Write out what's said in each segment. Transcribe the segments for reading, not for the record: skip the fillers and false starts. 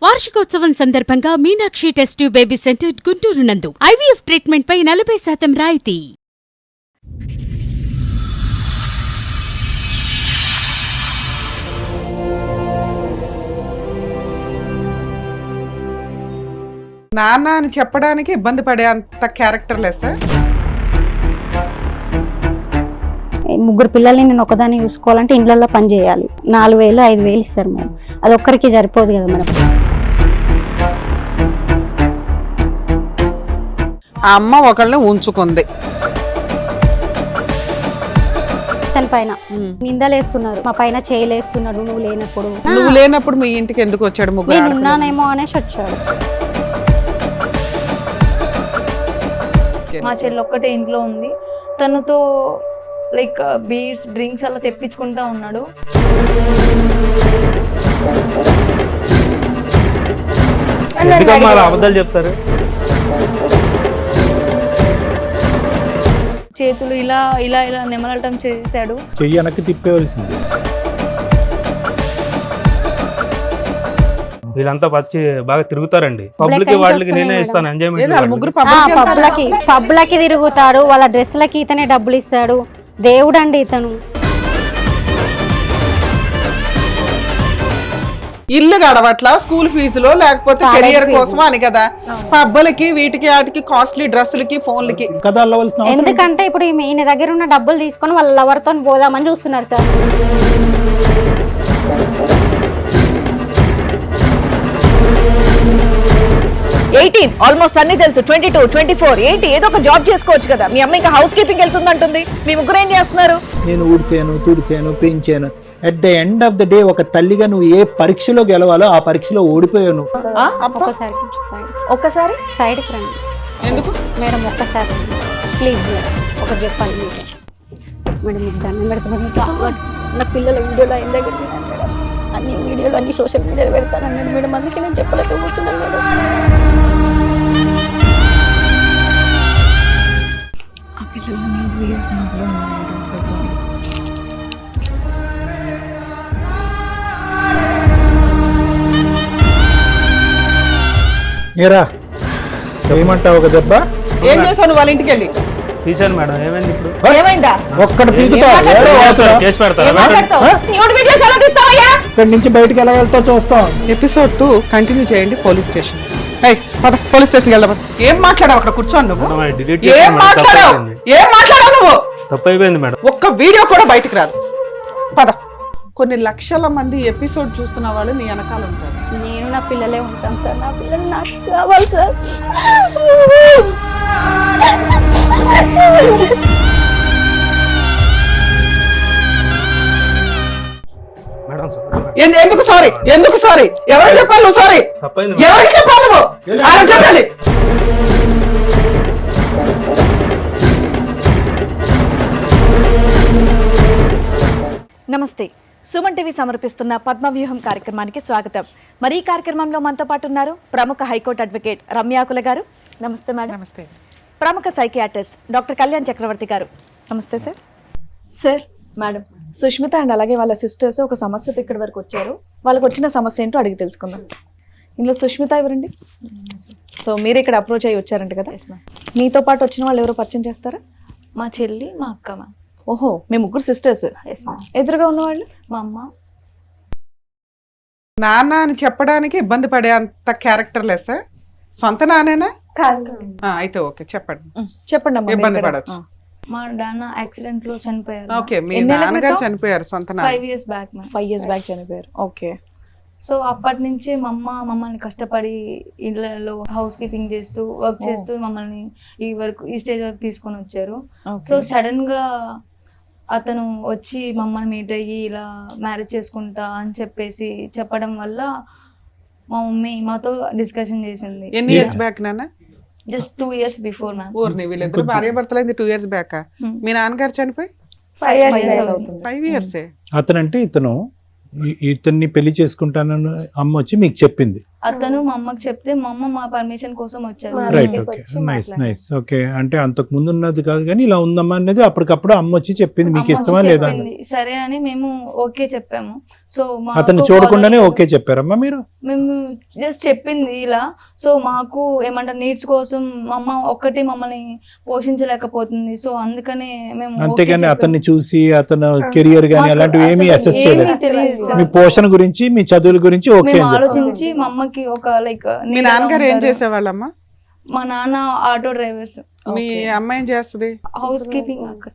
వార్షికోత్సవం సందర్భంగా Meenakshi test tube baby centre Guntur నందు IVF ట్రీట్మెంట్ పై 40% రాయితీ. నాన్న అని చెప్పడానికి ఇబ్బంది పడే అంత క్యారెక్టర్ లెస్. ముగ్గురు పిల్లల్ని నేను ఒకదాన్ని చూసుకోవాలంటే ఇండ్లలో పని చేయాలి. 4,000 5,000 ఇస్తారు మేడం. అది ఒక్కరికి సరిపోదు కదా మేడం. ఆ అమ్మ ఒకళ్ళని ఉంచుకుంది తన పైన నిందలేస్తున్నారు, మా పైన చేయలేస్తున్నాడు. నువ్వు లేనప్పుడు మీ ఇంటికి ఎందుకు వచ్చాడు? నేను ముగ్గురు ఉన్నానేమో అనేసి వచ్చాడు. మా చెల్లి ఒక్కటే ఇంట్లో ఉంది. తనతో లైక్ బీర్స్ డ్రింక్స్ అలా తెప్పించుకుంటా ఉన్నాడు. అబద్ధాలు చెప్తారు. చేతులు ఇలా ఇలా ఇలా నెమలటం చేశాడు. చెయ్యి వెనక్కి తిప్పేవలసింది. వీళ్ళంతా వచ్చి బాగా తిరుగుతారండి. పబ్లిక్ వాళ్ళకి నేనే ఇస్తాను ఎంజాయ్మెంట్. ముగ్గురు పబ్లకి తిరుగుతాడు. వాళ్ళ డ్రెస్లకి ఇతనే డబ్బులు ఇస్తాడు. దేవుడు అండి ఇతను. ఇల్లు గడవట్లా, స్కూల్ ఫీజులో లేకపోతే కెరియర్ కోసం అని కదా. పబ్బలకి వీటికి వాటికి కాస్ట్లీ డ్రెస్సులకి ఫోన్లకి కదా అల్లవలసిన. ఎందుకంటే ఇప్పుడు ఈయన దగ్గర ఉన్న డబ్బులు తీసుకొని వాళ్ళ లవర్తో పోదామని చూస్తున్నారు సార్. ఆల్మోస్ట్ అన్ని తెలుసు. 22, 24, 80 ఏదో ఒక జాబ్ చేసుకోవచ్చు కదా. మీ అమ్మ ఇంకా హౌస్ కీపింగ్ వెళ్తుందంటుంది. మీ ముగ్గురు ఏం చేస్తున్నారు? నేను ఊడిసాను, తుడిసాను, పెంచాను. At the end of the day ఒక తల్లిగా నువ్వు ఏ పరీక్షలో గెలవాలో ఆ పరీక్షలో ఓడిపోయావు. ఒక్కసారి ఒక్కసారి సైడ్కి రండి. ఎందుకు మేడం ఒక్కసారి ప్లీజ్ మేడం ఒకటి చెప్పాలి మీకు. మేడం మీకు దండం పెడతాను. నా పిల్లల వీడియోలో ఆయన దగ్గర మేడం అన్ని వీడియోలు అన్ని సోషల్ మీడియాలో పెడతానన్నాడు మేడం. అందుకే నేను చెప్పలేకపోతున్నాను మేడం. ఆ పిల్లలు వీడియోస్ ఏరా ఏమంటావు? ఒక దెబ్బ ఏం చేశాను వాళ్ళ ఇంటికి వెళ్ళి? తీసాను మేడం. ఏమైంది ఇప్పుడు? ఏమైందా? ఒక్కటి పీకుతావు. కేసు పెడతారా? ఇక్కడి నుంచి బయటకు ఎలా వెళ్తావు చూస్తాం. ఎపిసోడ్ 2 కంటిన్యూ చేయండి. Police station. పోలీస్ స్టేషన్కి వెళ్దాం. ఏం మాట్లాడావు అక్కడ కూర్చోను నువ్వు? ఏం మాట్లాడావు నువ్వు? తప్పు అయిపోయింది మేడం. ఒక్క వీడియో కూడా బయటకు రాదు. పద. కొన్ని లక్షల మంది ఎపిసోడ్ చూస్తున్న వాళ్ళు నీ వెనకాల ఉంటారు. నేను నా పిల్లలే ఉంటాం సార్. నా పిల్లలు నాకు కావాలి సార్. మేడం ఎందుకు సారీ? ఎందుకు సారీ? ఎవరికి చెప్పాలి నువ్వు? సారీ తప్పైంది. ఎవరికి చెప్పాలి నువ్వు? ఆయన చెప్పాలి. నమస్తే. సుమన్ టీవీ సమర్పిస్తున్న పద్మవ్యూహం కార్యక్రమానికి స్వాగతం. మరి ఈ కార్యక్రమంలో మనతో పాటు ఉన్నారు ప్రముఖ హైకోర్టు అడ్వకేట్ రమ్యాకుల గారు. నమస్తే మేడం. నమస్తే. ప్రముఖ సైకియాట్రిస్ట్ డాక్టర్ కళ్యాణ్ చక్రవర్తి గారు. నమస్తే sir. Sir madam Sushmita and అలాగే వాళ్ళ సిస్టర్స్ ఒక సమస్యతో ఇక్కడి వరకు వచ్చారు. వాళ్ళకి వచ్చిన సమస్య ఏంటో అడిగి తెలుసుకుందాం. ఇందులో సుష్మిత ఎవరండి? సో మీరు ఇక్కడ అప్రోచ్ అయ్యి వచ్చారంట కదా. మీతో పాటు వచ్చిన వాళ్ళు ఎవరో పరిచయం చేస్తారా? మా చెల్లి మా అక్క మ్యామ్. ఓహో, మీ ముగ్గురు సిస్టర్స్. ఎదురుగా ఉన్నవాళ్ళు మా అమ్మ. నాన్న అని చెప్పడానికి ఇబ్బంది పడే అంత క్యారెక్టర్ లెస్. సొంత నానేనా? అయితే ఓకే, చెప్పండి. చెప్పండి అమ్మా. ఇబ్బంది పడవచ్చు. మా నాన్న యాక్సిడెంట్ లో చనిపోయారు. ఓకే, మీ నాన్నగారు చనిపోయారు సొంత నాన్న. 5 years back ma'am. 5 years back చనిపోయారు. ఓకే. సో అప్పటి నుంచి మా అమ్మ మమ్మల్ని కష్టపడి ఇళ్ళలో హౌస్ కీపింగ్ చేస్తూ వర్క్ చేస్తూ మమ్మల్ని ఈ స్టేజ్ వరకు తీసుకొని వచ్చారు. సో సడన్ గా అతను వచ్చి మమ్మల్ని మీట్ అయ్యి ఇలా మ్యారేజ్ చేసుకుంటా అని చెప్పేసి చెప్పడం వల్ల మా మమ్మీ మాతో డిస్కషన్ చేసింది. ఎన్ని ఇయర్స్ బ్యాక్ నాన్న? Just 2 years before ma'am. ఊరిని వీళ్ళిద్దరు భార్య భర్తలైంది 2 years బ్యాక్. మీ నాన్నగారు చనిపోయి 5 years అవుతుంది. 5 years. అతనంటే ఇతన్ని పెళ్లి చేసుకుంటానని అమ్మ వచ్చి మీకు చెప్పింది. అతను మా అమ్మకి చెప్తే మా అమ్మ మా పర్మిషన్ కోసం వచ్చారు sir. Right, okay, nice nice, okay. అంటే అంతకు ముందు ఉన్నది కాదు కానీ ఇలా ఉందమ్మా అనేది అప్పటికప్పుడు అమ్మ వచ్చి చెప్పింది, మీకు అమ్మ ఇష్టమా వచ్చి లేదా చెప్పింది. సరే అని మేము ఓకే చెప్పాము. సో అతను చూడకుండానే ఓకే చెప్పారమ్మా మీరు? మేము జస్ట్ చెప్పింది ఇలా. సో మాకు ఏమంటారు నీడ్స్ కోసం మా అమ్మ ఒక్కటి మమ్మల్ని పోషించలేకపోతుంది. సో అందుకనే మేము okay అంతేగాని చెప్పాము. అతన్ని చూసి అతను కెరియర్ గానీ మాకు అలాంటివి ఏమీ అసలు అసెస్ ఏమీ చేయలేదు. తెలియదు మీ సార్. పోషణ గురించి మీ చదువుల గురించి ఓకే మేము అని చెప్పారు. ఆలోచించి మా అమ్మకి ఒక లైక్ మీ నాన్నగారు ఏం చేసేవాళ్ళమ్మా? మా నాన్న ఆటో డ్రైవర్స్, మీ అమ్మ ఏం చేస్తుంది? హౌస్ కీపింగ్ అక్కడ.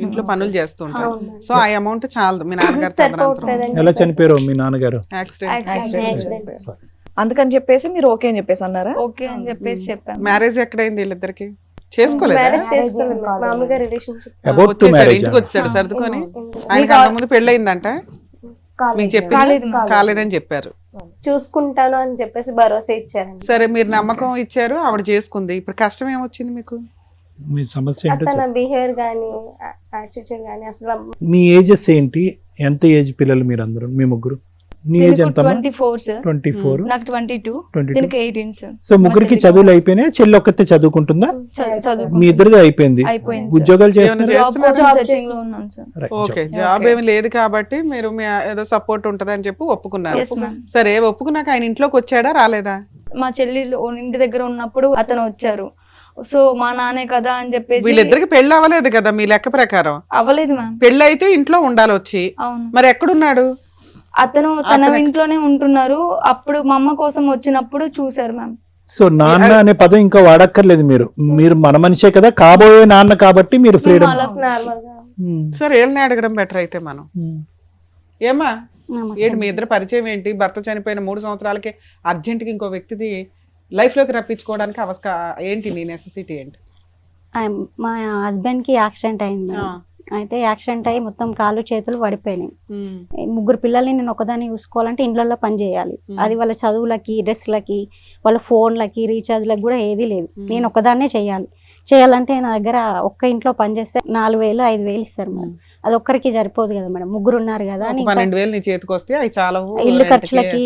ఇంట్లో పనులు చేస్తూ ఉంటారు. సో ఆ అమౌంట్ చాలదు మీ నాన్నగారు తదనంతరం ఎలా చనిపోయారు మీ నాన్నగారు? యాక్సిడెంట్. అందుకని చెప్పేసి మీరు ఓకే అని చెప్పేసి అన్నారా? ఓకే అని చెప్పేసి చెప్పాను. మ్యారేజ్ ఎక్కడైంది వీళ్ళిద్దరికి? చేసుకోలేదా? అబౌట్ టు వచ్చేసాడు, మ్యారేజ్. ఇంటికి వచ్చాడు సర్దుకొని. ఆయనకి అంతకుముందు పెళ్లి అయిందంట, మీకు కాలేదు చెప్పింది మా. కాలేదని చెప్పారు. చూసుకుంటాను అని చెప్పేసి భరోసా ఇచ్చారండి. సరే మీరు నమ్మకం ఇచ్చారు, ఆవిడ చేసుకుంది. ఇప్పుడు కష్టం ఏమొచ్చింది మీకు? మీ సమస్య ఏంటో తన చెప్పండి. బిహేవియర్ గానీ యాటిట్యూడ్ గానీ అసలు మీ ఏజెస్ ఏంటి? ఎంత ఏజ్ పిల్లలు మీరు అందరూ, మీ ముగ్గురు? నీ ఏజ్ ఎంత? 24 సార్. 24. నాకు 22, 22. దీనికి 18 సార్. సో ముగ్గురికి చదువులు అయిపోయినాయి, చెల్లి ఒక్కతే చదువుకుంటుందా? మీ ఇద్దరిది అయిపోయింది. అయిపోయింది. ఉద్యోగాలు ఏమైనా చేస్తున్నారు? జాబ్ సెర్చింగ్ లో ఉన్నాను సార్. Right, ఓకే, జాబ్ ఏమి లేదు కాబట్టి మీరు మీ ఏదో సపోర్ట్ ఉంటది అని చెప్పి ఒప్పుకున్నారు. Yes, ma'am. సరే, ఒప్పుకున్నాక ఆయన ఇంట్లోకి వచ్చాడా రాలేదా? మా చెల్లి ఇంటి దగ్గర ఉన్నప్పుడు అతను వచ్చారు. సో మా నాన్నే కదా అని చెప్పేసి. వీళ్ళిద్దరికి పెళ్లి అవ్వలేదు కదా మీ లెక్క ప్రకారం? అవ్వలేదు మ్యామ్. పెళ్లి అయితే ఇంట్లో ఉండాలి వచ్చి. అవును. మరి ఎక్కడున్నాడు? అతను తన ఇంట్లోనే ఉంటున్నారు. అప్పుడు మా అమ్మ కోసం వచ్చినప్పుడు చూసారు మ్యామ్. సో నాన్న అనే పదం ఇంకా వాడక్కర్లేదు మీరు. మీరు మన మనిషే కదా, కాబోయే నాన్న కాబట్టి మీరు ఫ్రీడమ్. నార్మల్ గా సరే, వీళ్ళని అడగడం బెటర్ అయితే మనం. ఏమా ఏంటి మీ ఇద్దరు పరిచయం ఏంటి? భర్త చనిపోయిన 3 సంవత్సరాలకి అర్జెంట్గా ఇంకో వ్యక్తిది లైఫ్ లోకి రప్పించుకోవడానికి ఏంటి నీ నెసెసిటీ ఏంటి? మా హస్బెండ్ కి యాక్సిడెంట్ అయింది మేడం. అయితే యాక్సిడెంట్ అయ్యి మొత్తం కాళ్ళు చేతులు పడిపోయినాయి. ముగ్గురు పిల్లల్ని నేను ఒకదాన్ని చూసుకోవాలంటే ఇండ్లలో పని చేయాలి. అది వాళ్ళ చదువులకి, డ్రెస్లకి, వాళ్ళ ఫోన్లకి, రీఛార్జ్లకి కూడా ఏదీ లేదు. నేను ఒకదాన్నే చేయాలంటే నా దగ్గర ఒక్క ఇంట్లో పని చేస్తే 4,000 5,000 ఇస్తారు మేడం. అది ఒక్కరికి సరిపోదు కదా మేడం, ముగ్గురు ఉన్నారు కదా అని. 12,000 నీ చేతికి వస్తే అవి చాలా ఇల్లు ఖర్చులకి,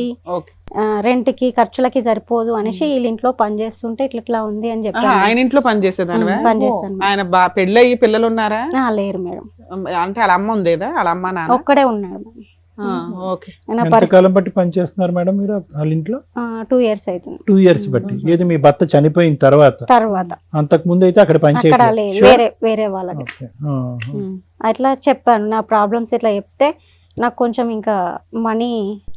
రెంట్ కి, ఖర్చులకి సరిపోదు అనేసి వీళ్ళ ఇంట్లో పని చేస్తుంటే ఇట్లా ఉంది అని చెప్పాను. ఆయన ఇంట్లో పని చేసేదానివా? పని చేస్తాను. ఆయన పెళ్ళయి పిల్లలు ఉన్నారా? లేరు మేడం. అంటే వాళ్ళ అమ్మ ఉండేదా? వాళ్ళ అమ్మ నాన్న ఒక్కడే ఉన్నాడు మేడం. ఓకే. ఎంతకాలం బట్టి పని చేస్తున్నారు మేడం మీరు వాళ్ళ ఇంట్లో? 2 years అవుతుంది. 2 years బట్టి. ఏది మీ భర్త చనిపోయిన తర్వాత? అంతకు ముందు అయితే అక్కడ పని అక్కడ చేయలేదు. లేదు, వేరే వాళ్ళకి. అట్లా చెప్పాను నా ప్రాబ్లమ్స్. ఇట్లా చెప్తే నాకు కొంచెం ఇంకా మనీ,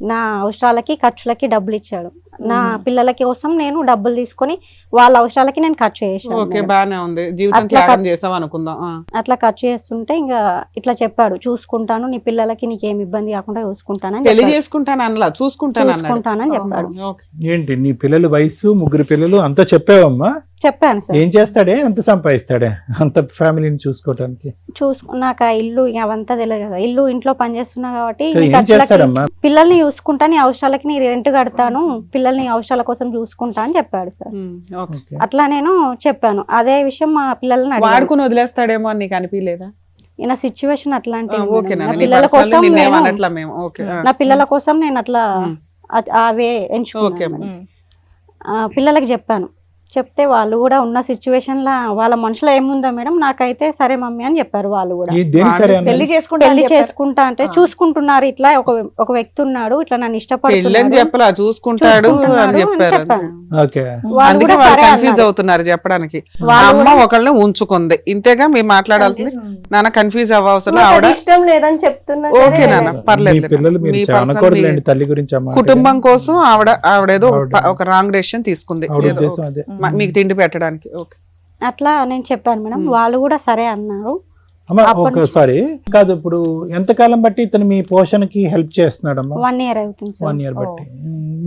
నా అవసరాలకి ఖర్చులకి డబ్బులు ఇచ్చాడు. నా పిల్లల కోసం నేను డబ్బులు తీసుకొని వాళ్ళ అవసరాలకి నేను ఖర్చు చేశాను. ఓకే, బానే ఉంది. జీవితం త్యాగం చేసాం అనుకుందాం. అట్లా ఖర్చు చేస్తుంటే ఇంకా ఇట్లా చెప్పాడు, చూసుకుంటాను, నీ పిల్లలకి నీకేం ఇబ్బంది కాకుండా చూసుకుంటానని పెళ్లి చేసుకుంటాను అనలా, చూసుకుంటానని చెప్పాడు. ఏంటి నీ పిల్లల వయసు, ముగ్గురు పిల్లలు అంతా చెప్పావమ్మా? చెప్పాను సార్. ఏం చేస్తాడే, ఎంత సంపాదిస్తాడే అంత ఫ్యామిలీని చూసుకోవడానికి? నాకు ఆ ఇల్లు అవంతా తెలియదు కదా. ఇంట్లో పని చేస్తున్నా కాబట్టి ఏం చేస్తాడమ్మా? పిల్లల్ని చూసుకుంటా, నీ అవసరాలకి నీ రెంట్ కడతాను, పిల్లల్ని అవసరాల కోసం చూసుకుంటా అని చెప్పాడు సార్. అట్లా నేను చెప్పాను. అదే విషయం మా పిల్లల్ని వాడుకుని వదిలేస్తాడేమో అని నీకు అనిపించలేదా? నా సిచ్యువేషన్ అట్లాంటి. నా పిల్లల కోసం నేను అట్లా అవే ఎంచుకున్నాను. పిల్లలకి చెప్పాను. చెప్తే వాళ్ళు కూడా ఉన్న సిచ్యువేషన్ లా వాళ్ళ మనసులో ఏముందో మేడం, నాకైతే సరే మమ్మీ అని చెప్పారు. వాళ్ళు కూడా పెళ్లి చేసుకుంటా అంటే చూసుకుంటున్నారు, ఇట్లా ఒక వ్యక్తి ఉన్నాడు, ఇట్లా నన్ను ఇష్టపడుతున్నాడు, చూసుకుంటాడు అని చెప్పారు. కన్ఫ్యూజ్ అవుతున్నారు చెప్పడానికి. అమ్మ ఒకళ్ళని ఉంచుకుంది, ఇంతేగా మేము మాట్లాడాల్సింది. నాన్న కన్ఫ్యూజ్ అవ్వవసరం, ఆవిడ ఇష్టం లేదని చెప్తున్నా. ఓకే నాన్న, పర్లేదు. తల్లి గురించి కుటుంబం కోసం ఆవిడేదో ఒక రాంగ్ డెసిషన్ తీసుకుంది మీకు తిండి పెట్టడానికి. అట్లా నేను చెప్పాను మేడం. వాళ్ళు కూడా సరే అన్నారు. ఒకసారి కాదు, ఇప్పుడు ఎంతకాలం బట్టి ఇతను మీ పోషణకి హెల్ప్ చేస్తున్నాడమ్మా? 1 year అవుతుంది సార్. 1 year బట్టి.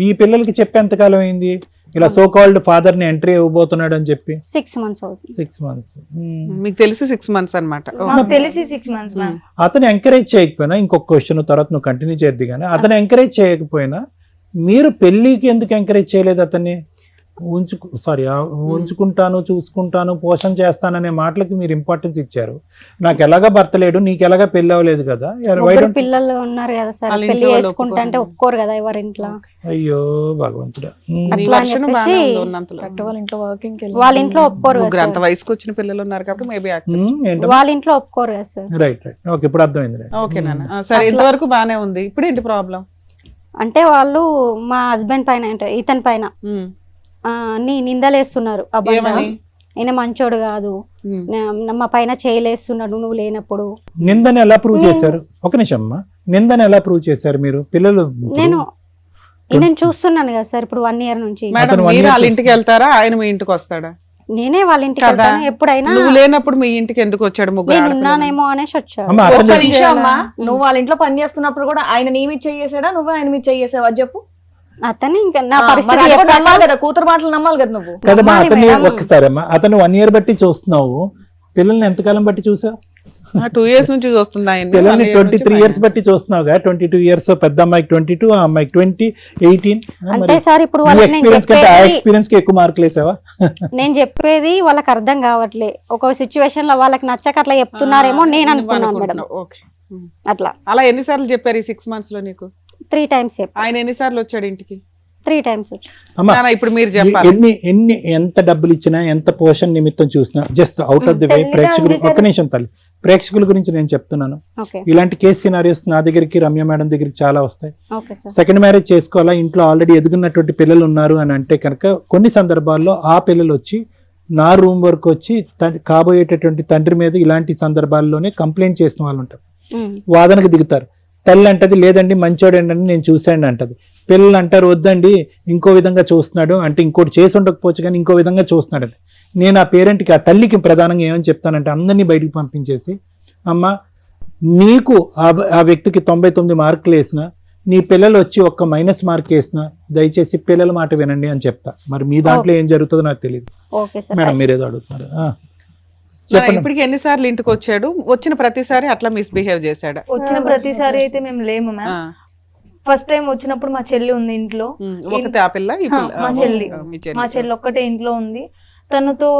మీ పిల్లలకి చెప్పి ఎంతకాలం అయింది ఇలా సో కాల్డ్ ఫాదర్ ని ఎంట్రీ ఇవ్వబోతున్నాడు అని చెప్పి? 6 months అవుతుంది. 6 months. మీకు తెలిసి 6 months అన్నమాట. తెలిసి 6 months మ్యామ్. అతను ఎంకరేజ్ చేయకపోయినా, ఇంకొక క్వశ్చన్ తర్వాత నువ్వు కంటిన్యూ చేద్ది కానీ, అతను ఎంకరేజ్ చేయకపోయినా మీరు పెళ్లికి ఎందుకు ఎంకరేజ్ చేయలేదు అతన్ని? ఉంచుకుంటాను, చూసుకుంటాను, పోషణ చేస్తాననే మాటలకి మీరు ఇంపార్టెన్స్ ఇచ్చారు. నాకు ఎలాగా భర్త లేడు, నీకు ఎలాగా పెళ్లి అవ్వలేదు కదా, ముగ్గురు పిల్లలు ఉన్నారు కదా సార్, వాళ్ళ పెళ్లి ఇంట్లో వాళ్ళు చేసుకుంటా అంటే ఒప్పుకోరు కదా ఎవరి ఇంట్లో. అయ్యో భగవంతుడా. నీ అట్లా అని వర్షం చెప్పేసి బాగానే ఉంది ఉన్నంతలో. కరెక్ట్, వాళ్ళ ఇంట్లో వర్కింగ్ వాళ్ళ ఇంట్లో ఒప్పుకోరు కదా ముగ్గురు అంత సార్. వయసుకు వచ్చిన పిల్లలు ఉన్నారు కాబట్టి మేబీ యాక్సెప్ట్. వాళ్ళ ఇంట్లో ఒప్పుకోరు కదా సార్. రైట్ రైట్, ఓకే ఇప్పుడు అర్థమైంది. ఓకే నాన్న, సరే ఇంతవరకు బానే ఉంది. ఇప్పుడు ఏంటి ప్రాబ్లం? అంటే వాళ్ళు మా హస్బెండ్ పైన అంటే ఇతని పైన అన్ని నిందలేస్తున్నారు. ఏమని? ఈయన మంచోడు కాదు, మా పైన చేయలేస్తున్నాడు నువ్వు లేనప్పుడు. నిందని ఎలా ప్రూవ్ చేశారు? ఒక నిమిషం అమ్మా, నిందని ఎలా ప్రూవ్ చేశారు మీరు? పిల్లలు నేను చూస్తున్నాను కదా సార్ ఇప్పుడు 1 year నుంచి. మేడం మీరు వాళ్ళ ఇంటికి వెళ్తారా, ఆయన మీ ఇంటికి వస్తాడా? నేనే వాళ్ళ ఇంటికి కదా. వెళ్తాను ఎప్పుడైనా. నువ్వు లేనప్పుడు మీ ఇంటికి ఎందుకు వచ్చాడు? ముగ్గురు నేను ఆడపిల్లలు. ఉన్నానేమో అనేసి వచ్చాడు. అమ్మా, ఒక్క అతను- నిమిషం అమ్మా, నువ్వు వాళ్ళ ఇంట్లో పని చేస్తున్నప్పుడు కూడా ఆయన నీ మీద చేసాడా, నువ్వు ఆయన మీద చేసావా చెప్పు. అతను ఇంకా నా మరి పరిస్థితి అది కూడా చెప్పాక నమ్మాలి కదా, కూతురు మాటలు నమ్మాలి కదా నువ్వు. కదమ్మా, నమ్మాలి అతన్ని మేడం. ఒక్కసారి అమ్మా, అతను 1 year బట్టి చూస్తున్నావు, పిల్లల్ని ఎంతకాలం బట్టి చూసావు? 2 years నుంచి చూస్తుంది ఆయన. పిల్లల్ని 23 years బట్టి చూస్తున్నావుగా. 22 years, పెద్ద అమ్మాయికి 22, ఆ అమ్మాయికి 20, 18. అంటే సార్ ఇప్పుడు ఈ వాళ్ళకి నేను ఎక్స్పీరియన్స్ కంటే ఆ చెప్పేది ఎక్స్పీరియన్స్ కి ఎక్కువ మార్కులు వేసావా? నేను చెప్పేది వాళ్ళకి అర్థం కావట్లే. ఒక సిచ్యువేషన్ లో వాళ్ళకి నచ్చక అట్లా చెప్తున్నారేమో నేను అనుకున్నాను మేడం. ఓకే, అట్లా అలా ఎన్నిసార్లు చెప్పారు ఈ 6 months లో నీకు? 3 times ఆయన ఎన్నిసార్లు వచ్చాడు ఇంటికి? 3 times అమ్మా, నాన్న, ఇప్పుడు మీరు చెప్పాలి. ఎంత డబ్బులు ఇచ్చినా, ఎంత పోషణ నిమిత్తం చూసినా, just out of the way ప్రేక్షకులు, ఒక్క నిమిషం తల్లి, ప్రేక్షకుల గురించి నేను చెప్తున్నాను. ఓకే ఇలాంటి కేసు సినారియోస్ నా దగ్గరికి, రమ్య మేడం దగ్గరికి చాలా వస్తాయి. Okay sir. సెకండ్ మ్యారేజ్ చేసుకోవాలా, ఇంట్లో ఆల్రెడీ ఎదుగున్నటువంటి పిల్లలు ఉన్నారు అని అంటే కనుక కొన్ని సందర్భాల్లో ఆ పిల్లలు వచ్చి నా రూమ్ వరకు వచ్చి కాబోయేటటువంటి తండ్రి మీద ఇలాంటి సందర్భాల్లోనే కంప్లైంట్ చేసిన వాళ్ళు ఉంటారు, వాదనకు దిగుతారు. తల్లి అంటది లేదండి మంచోడండి అని నేను చూశాను అంటది. పిల్లలు అంటారు వద్దండి ఇంకో విధంగా చూస్తున్నాడు అంటే, ఇంకోటి చేసి ఉండకపోవచ్చు కానీ ఇంకో విధంగా చూస్తున్నాడు అని. నేను ఆ పేరెంట్కి, ఆ తల్లికి ప్రధానంగా ఏమని చెప్తానంటే, అందరినీ బయటికి పంపించేసి, అమ్మ నీకు ఆ వ్యక్తికి 99 మార్కులు వేసిన, నీ పిల్లలు వచ్చి ఒక్క మైనస్ మార్క్ వేసిన, దయచేసి పిల్లల మాట వినండి అని చెప్తా. మరి మీ దాంట్లో ఏం జరుగుతుందో నాకు తెలియదు. Okay sir. మేడం మీరేదో అడుగుతున్నారు. నాన్న, ఇప్పటికి ఎన్నిసార్లు ఇంటికి వచ్చాడు? వచ్చిన ప్రతిసారి అట్లా మిస్బిహేవ్ చేశాడా? వచ్చిన ప్రతిసారి అయితే మేము లేము మ్యామ్. ఫస్ట్ టైం వచ్చినప్పుడు మా చెల్లి ఉంది ఇంట్లో. ఒకతే ఆ పిల్ల, ఈ పిల్ల? మా చెల్లి మీ మా చెల్లి ఒక్కటే ఇంట్లో ఉంది. తనతో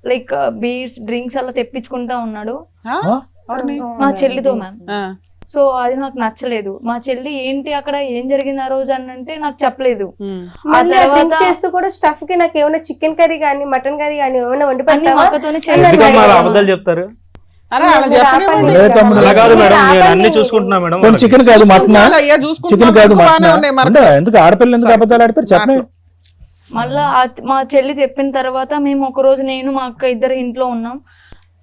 లైక్ బీర్స్ డ్రింక్స్ అలా తెప్పించుకుంటా ఉన్నాడు ఎవరిని? మా చెల్లితో మ్యామ్. ఆ. సో అది నాకు నచ్చలేదు. మా చెల్లి ఏంటి అక్కడ ఏం జరిగింది ఆ రోజు అని అంటే నాకు చెప్పలేదు. ఆ తర్వాత చేస్తూ కూడా స్టఫ్ కి నాకు ఏమైనా చికెన్ కర్రీ గానీ మటన్ కర్రీ గానీ ఏమైనా వండి అన్ని పెట్టావా? అక్కతోనే ఎందుకమ్మా అలా అబద్ధాలు చెప్తారు? అరే, అలా చెప్పలేము. లేదు తమ్ముడు. అలా కాదు మేడం, నేను అన్ని చూసుకుంటున్నా మేడం. కొంచెం చికెన్ కాదు మటనా, అయ్యా, చికెన్ చూసుకుంటున్నాం, కాదు ఎక్కువ బాగానే మటనా. ఉన్నాయి మరి. అంటే ఎందుకు ఆడపిల్లలు ఎందుకు అబద్ధాలు ఆడతారు చెప్పండి. మళ్ళా మా చెల్లి చెప్పిన తర్వాత మేము ఒక రోజు నేను మా అక్క ఇద్దరు ఇంట్లో ఉన్నాం.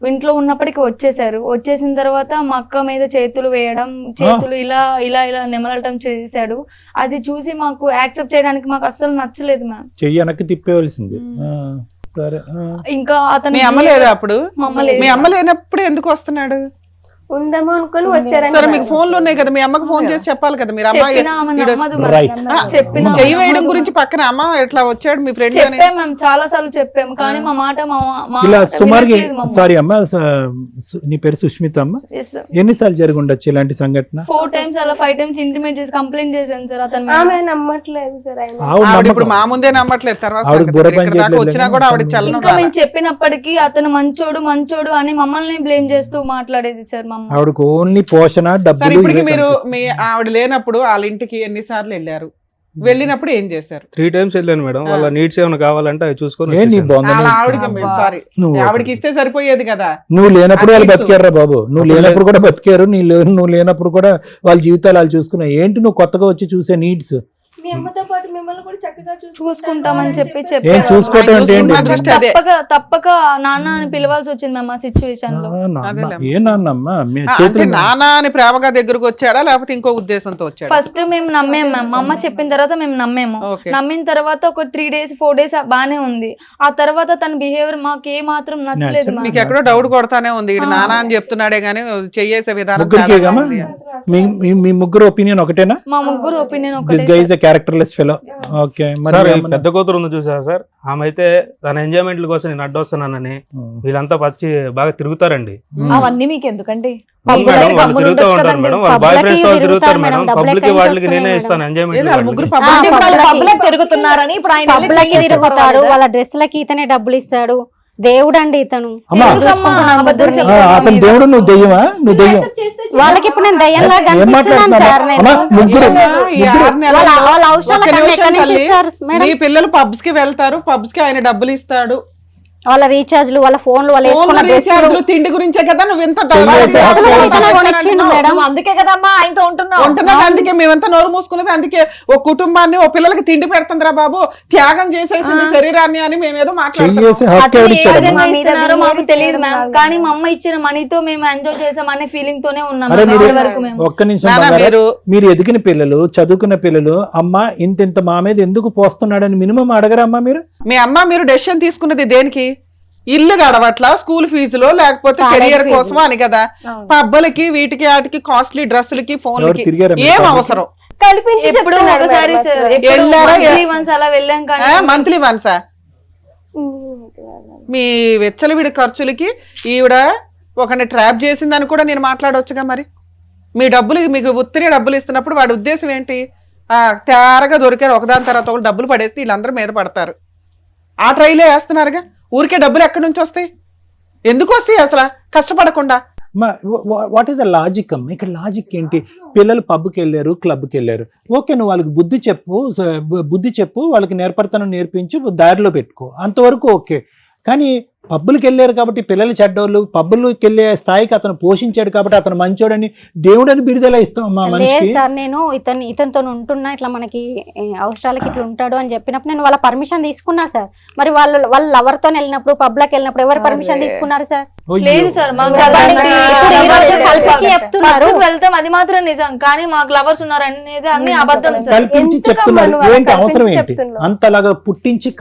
ఇంట్లో ఉన్నప్పటికీ వచ్చేసిన తర్వాత మా అక్క మీద చేతులు వేయడం, చేతులు ఇలా ఇలా ఇలా నెమలటం చేశాడు. అది చూసి మాకు యాక్సెప్ట్ చేయడానికి మాకు అస్సలు నచ్చలేదు మ్యామ్. చెయ్యి వెనక్కి తిప్పేవలసింది. సరే. ఇంకా అతను మీ అమ్మ లేదా అప్పుడు? మా అమ్మ లేదు. మీ అమ్మ లేనప్పుడు ఎందుకు వస్తున్నాడు? ఉందేమో అనుకుని వచ్చారని. సరే, మీకు ఫోన్లు ఉన్నాయి కదా, మీ అమ్మకి ఫోన్ చేసి చెప్పాలి కదా. మీరు అమ్మాయి చెప్పినా ఆమె నమ్మదు Right. మ్యామ్. చెప్పినా చెయ్యి వేయడం గురించి పక్కన అమ్మ ఎట్లా వచ్చాడు మీ ఫ్రెండ్ అని చెప్పాం మేము, చాలా సార్లు చెప్పాము కానీ మా మాట ఇలా సుమారుగా, వినట్లేదు మా అమ్మ. సారీ అమ్మ, నీ పేరు సుష్మిత అమ్మ. Yes, sir. ఎన్నిసార్లు జరిగి ఉండొచ్చు ఇలాంటి సంఘటన? 4 times అలా 5 times ఇంటిమేట్ చేసి కంప్లైంట్ చేశాను సార్ అతను మీద. ఆమె నమ్మట్లేదు సార్ ఆయన. ఆవిడ ఆవిడ ఇప్పుడు నమ్మకం. మా ముందే నమ్మట్లేదు. తర్వాత ఆవిడకి సంగతి. బుర్ర పని ఇక్కడ దాకా చేయట్లేదు వచ్చినా కానీ కూడా ఆవిడ చల్లనం ఇంకా రాలా. మేము చెప్పినప్పటికీ అతను మంచోడు అని మమ్మల్ని బ్లేమ్ చేస్తూ మాట్లాడేది సార్ మా అమ్మ. ఆవిడకు ఓన్లీ పోషణ, సరే, డబ్బులు ఇప్పటికి ఇవే మీరు కనిపిస్తాయి. మీ ఆవిడ లేనప్పుడు వాళ్ళ ఇంటికి ఎన్నిసార్లు వెళ్ళారు? వెళ్ళినప్పుడు ఏం చేశారు? 3 times వెళ్ళాను మేడం. వాళ్ళ నీడ్స్ ఏమైనా కావాలంటే అవి చూసుకొని ఏ నీ వచ్చేసాను. బొంద అలా నీడ్స్? ఆవిడకి సారీ, నువ్వు ఆవిడకి ఇస్తే సరిపోయేది కదా. నువ్వు లేనప్పుడు వాళ్ళు ఆ నీడ్స్. బతికారా బాబు? నువ్వు లేనప్పుడు కూడా బతికారు. నువ్వు లేనప్పుడు కూడా వాళ్ళ జీవితాలు వాళ్ళు చూసుకున్నావు. ఏంటి నువ్వు కొత్తగా వచ్చి చూసే నీడ్స్? మీ అమ్మతో పాటు మిమ్మల్ని కూడా చక్కగా చూసుకుంటామని చెప్పి ఏం చెప్పారు. చూసుకోవటం అంటే ఏంటి? చూసుకున్న దృష్టి అదే. తప్పక నాన్న అని పిలవాల్సి వచ్చింది మేము ఆ సిచ్యువేషన్ లో. ఏ నాన్నమ్మ మీ అంటే చేతులు నానా అని ప్రేమగా దగ్గరకు వచ్చాడా లేకపోతే ఇంకో ఉద్దేశంతో వచ్చాడా? ఫస్ట్ మేము నమ్మేము మ్యామ్. మా అమ్మ చెప్పిన తర్వాత మేము నమ్మేము. Okay. నమ్మిన తర్వాత ఒక 3 days 4 days బానే ఉంది. ఆ తర్వాత తన బిహేవియర్ మాకు ఏ మాత్రం నచ్చలేదు మ్యామ్. మీకు ఎక్కడో డౌట్ కొడతానే ఉంది. ఇడు నానా అని చెప్తున్నాడే గానీ చేసే విధానం ముగ్గురికి తేడా ఉంది. మీ ముగ్గురు ఒపీనియన్ ఒకటేనా? మా ముగ్గురు ఒపీనియన్ దిస్ ఒకటే guy is a characterless fellow. Okay, sir ఈ పెద్ద కూతురు ఉంది చూసారా సార్, ఆమె అయితే తన ఎంజాయ్మెంట్ల కోసం నేను అడ్డొస్తున్నానని వీళ్ళంతా వచ్చి బాగా తిరుగుతారండి. అవన్నీ మీకు ఎందుకండి? మేడం వాళ్ళు తిరుగుతూ ఉంటారు మేడం, వాళ్ళ బాయ్ ఫ్రెండ్స్ వాళ్ళు తిరుగుతారు మేడం. పబ్లిక్ వాళ్ళకి నేనే ఇస్తాను ఏదో ఎంజాయ్మెంట్. ముగ్గురు అంటే వాళ్ళు పబ్లిక్ తిరుగుతున్నారని ఇప్పుడు ఆయన వెళ్ళి పబ్లకి చెక్ తిరుగుతాడు, చేసుకోవాలి వాళ్ళ డ్రెస్లకి ఇతనే డబ్బులు ఇస్తాడు. దేవుడు అండి ఇతను. అమ్మా, అతను దేవుడు, నువ్వు దెయ్యమా? నువ్వు దెయ్యం. వాళ్ళకి ఇప్పుడు నేను దయ్యంలా ఏం కనిపిస్తున్నాను మాట్లాడుతున్నా? సార్ నేను. అమ్మా, ముగ్గురు ఈ 6 నెలల్లో వాళ్ళ అవసరాలకు ఒక్క అన్ని నిమిషం ఎక్కడి నుంచి తల్లి, ఇస్తారు మేడం? మీ పిల్లలు పబ్స్ కి వెళ్తారు, పబ్స్ కి ఆయన డబ్బులు ఇస్తాడు. వాళ్ళ రీఛార్జ్లు, వాళ్ళ ఫోన్లు, వాళ్ళు వేసుకున్న రీఛార్జ్లు, తిండి గురించే కదా నువ్వు ఇంత ఇతనే కొనిచ్చిండు మేడం. నువ్వు అందుకే కదమ్మా ఆయనతో ఉంటున్నావు. ఉంటున్నది. అందుకే మేమంతా నోరు మూసుకున్నది. అందుకే ఓ కుటుంబాన్ని, ఓ పిల్లలకి తిండి పెడుతుందిరా బాబు, త్యాగం చేసేసింది శరీరాన్ని అని మేమేదో మాట్లాడుతున్నాం. చెయ్యేసి హక్కు అతను ఏ ఎవరిచ్చాడు? విధంగా ఇస్తున్నారో మాకు తెలియదు మ్యామ్, కానీ మా అమ్మ ఇచ్చిన మనీతో మేము ఎంజాయ్ చేసాం అనే ఫీలింగ్ తోనే ఉన్నాం అరే మీరు ఇప్పటి వరకు మేము. ఒక్క నిమిషం నాన్న, బంగారు. మీరు ఎదిగిన పిల్లలు, చదువుకున్న పిల్లలు, అమ్మ ఇంత మా మీద ఎందుకు పోస్తున్నాడని మినిమం అడగరమ్మా మీరు? మీ అమ్మ మీరు డెసిషన్ తీసుకున్నది దేనికి? ఇల్లు గడవట్లా, స్కూల్ ఫీజులో, లేకపోతే కెరియర్ కోసం అని కదా. పబ్బలకి, వీటికి, వాటికి, కాస్ట్లీ డ్రెస్సులకి, ఫోన్లకి తిరిగారా మీరు ఏం పబ్కి? అవసరం? కల్పించి ఎప్పుడు చెప్తున్నాడు ఒకసారి మేడం సార్, అసలు. ఎప్పుడు వెళ్ళారా? monthly once అలా వెళ్ళాం కానీ మంత్లీ వన్సా? మీ వెచ్చలవిడి ఖర్చులకి ఈవిడ ఒకరిని ట్రాప్ చేసిందని కూడా నేను మాట్లాడవచ్చుగా. మరి మీ డబ్బులు, మీకు ఉత్తినే డబ్బులు ఇస్తున్నప్పుడు వాడి ఉద్దేశం ఏంటి? తేరగా దొరికారు ఒకదాని తర్వాత ఒకటి డబ్బులు పడేస్తే వీళ్ళందరూ మీద పడతారు. ఆ ట్రైలే వేస్తున్నారుగా. ఊరికే డబ్బులు ఎక్కడి నుంచి వస్తాయి? ఎందుకు వస్తాయి అసలు కష్టపడకుండా? వాట్ ఈస్ ద లాజిక్ అమ్మ? ఇక్కడ లాజిక్ ఏంటి? పిల్లలు పబ్కి వెళ్ళారు, క్లబ్కి వెళ్ళారు, ఓకే, నువ్వు వాళ్ళకి బుద్ధి చెప్పు, వాళ్ళకి నేర్పడతనం నేర్పించి దారిలో పెట్టుకో, అంతవరకు ఓకే. కానీ పబ్బులకి వెళ్ళారు కాబట్టి పిల్లలు చెడ్డోళ్ళు, పబ్బులకి వెళ్ళే స్థాయికి అతను పోషించాడు కాబట్టి అతను మంచోడని దేవుడని బిరుదెలా ఇస్తాం మా లేదు మనిషికి? సార్, నేను ఇతనితో ఉంటున్నా, ఇట్లా మనకి అవసరాలకి ఇట్లా ఉంటాడు అని చెప్పినప్పుడు నేను వాళ్ళ పర్మిషన్ తీసుకున్నా సార్. మరి వాళ్ళ లవర్ తో వెళ్ళినప్పుడు, పబ్లకి వెళ్ళినప్పుడు ఎవరు పర్మిషన్ తీసుకున్నారు సార్? లేదు సార్, మాకు కల్పించి చెప్తున్నారు. పబ్కి వెళ్తాం అది మాత్రం నిజం, కానీ మాకు లవర్స్ ఉన్నారు అనేది అన్ని అబద్ధం సార్. కల్పించి చెప్తున్నారు. ఏంటి అవసరం ఏంటి? అంతలాగా పుట్టించి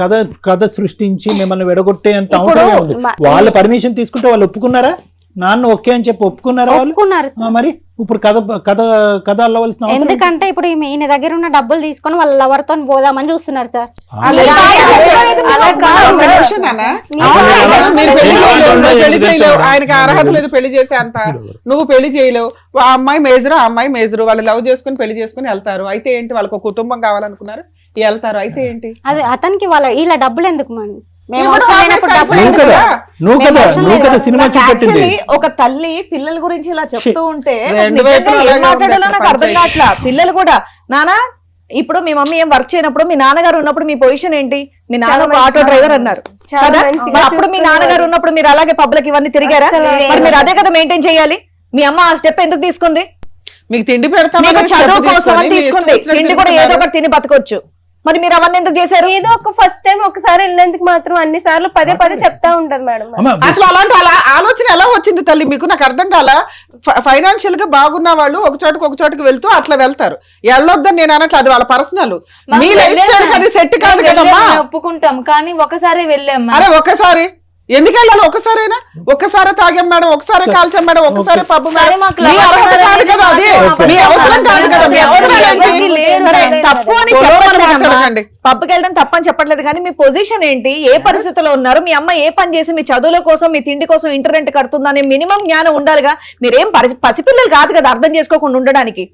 కథ సృష్టించి మిమ్మల్ని విడగొట్టే అంత అవసరం ఉంది? వాళ్ళ పర్మిషన్ తీసుకుంటే వాళ్ళు ఒప్పుకున్నారా? నాన్న ఓకే అని చెప్పి ఒప్పుకున్నారా వాళ్ళు? ఒప్పుకున్నారు సార్. మరి ఇప్పుడు కథ అల్లవలసిన అవసరం ఏంటి? ఎందుకంటే ఇప్పుడు ఈయన దగ్గర ఉన్న డబ్బులు తీసుకొని వాళ్ళ లవర్ తో పోదామని చూస్తున్నారు సార్. అలా కాదు. ఒక్క నిమిషం నాన్న. మీరు పెళ్లి చేయలేవు, నువ్వు పెళ్లి చేయలేవు, ఆయనకి అర్హత లేదు పెళ్లి చేసే అంత. నువ్వు పెళ్లి చేయలేవు. ఆ అమ్మాయి మేజరు, ఆ అమ్మాయి మేజరు, వాళ్ళు లవ్ చేసుకుని పెళ్లి చేసుకుని వెళ్తారు. అయితే ఏంటి? వాళ్ళకి ఒక కుటుంబం కావాలనుకున్నారు, వెళ్తారు. అయితే ఏంటి? అది అతనికి వీళ్ళ డబ్బులు ఎందుకు మనం? మేము ఇప్పుడు అవసరం లేనప్పుడు ఆఫీస్ డబ్బులు నువ్వు కదా నువ్వు కదా సినిమా చూపెట్టింది. Actually, ఒక తల్లి పిల్లల గురించి ఇలా చెప్తూ ఉంటే రెండు నిజంగా వైపులా ఏం అలాగే మాట్లాడాలో ఉంది నాకు అర్థం ప్రపంచం. కావట్లా. పిల్లలు కూడా నానా, ఇప్పుడు మీ మమ్మీ ఏం వర్క్ చేయనప్పుడు మీ నాన్నగారు ఉన్నప్పుడు మీ పొజిషన్ ఏంటి? మీ నాన్న ఒక ఆటో డ్రైవర్ అన్నారు కదా, మరి అప్పుడు మీ నాన్నగారు ఉన్నప్పుడు మీరు అలాగే పబ్లిక్ ఇవన్నీ తిరిగారా? మరి మీరు అదే కదా మెయింటైన్ చేయాలి. మీ అమ్మ ఆ స్టెప్ ఎందుకు తీసుకుంది? మీకు తిండి పెడతాం, మీకు చదువు కోసం అని తీసుకుంది. తిండి కూడా ఏదో ఒకటి తిని బతకొచ్చు. మరి మీరు అవన్నీ ఎందుకు చేశారు? ఏదో ఒక ఫస్ట్ టైం ఒకసారి వెళ్ళేందుకు మాత్రం అన్ని సార్లు పదే చెప్తా ఉంటది మేడం. అమ్మ, అసలు అలాంటి ఆలోచన ఎలా వచ్చింది తల్లి మీకు? నాకు అర్థం కాల. ఫైనాన్షియల్ గా బాగున్న వాళ్ళు ఒక చోటుకి వెళ్తూ అట్లా వెళ్తారు. వెళ్ళొద్దని నేను అనట్లేదు, అది వాళ్ళ పర్సనల్. మీ లైఫ్ స్టైల్ అది సెట్ కాదు కదమ్మా. ఒప్పుకుంటాం, కానీ ఒకసారి వెళ్ళాం మ్యామ్. అరే ఒక్కసారి ఎందుకు వెళ్ళాలి? ఒక్కసారే తాగాం మేడం, ఒకసారి కాల్చాం మేడం, ఒకసారి పబ్బు మేడం. మరి మాకు మీ అర్హత కాదు కదా అది, మీ అవసరం కాదు కదా. మీ అవసరం ఏంటి? సరే, తప్పు అని చెప్పట్లేదమ్మా. పబ్కి వెళ్ళడం తప్పని చెప్పట్లేదు, కానీ మీ పొజిషన్ ఏంటి? ఏ పరిస్థితిలో ఉన్నారు? మీ అమ్మ ఏ పని చేసి మీ చదువుల కోసం, మీ తిండి కోసం ఇంటర్నెట్ కడుతుందనే మినిమం జ్ఞానం ఉండాలిగా. మీరేం పసిపిల్లలు కాదు కదా అర్థం చేసుకోకుండా ఉండడానికి.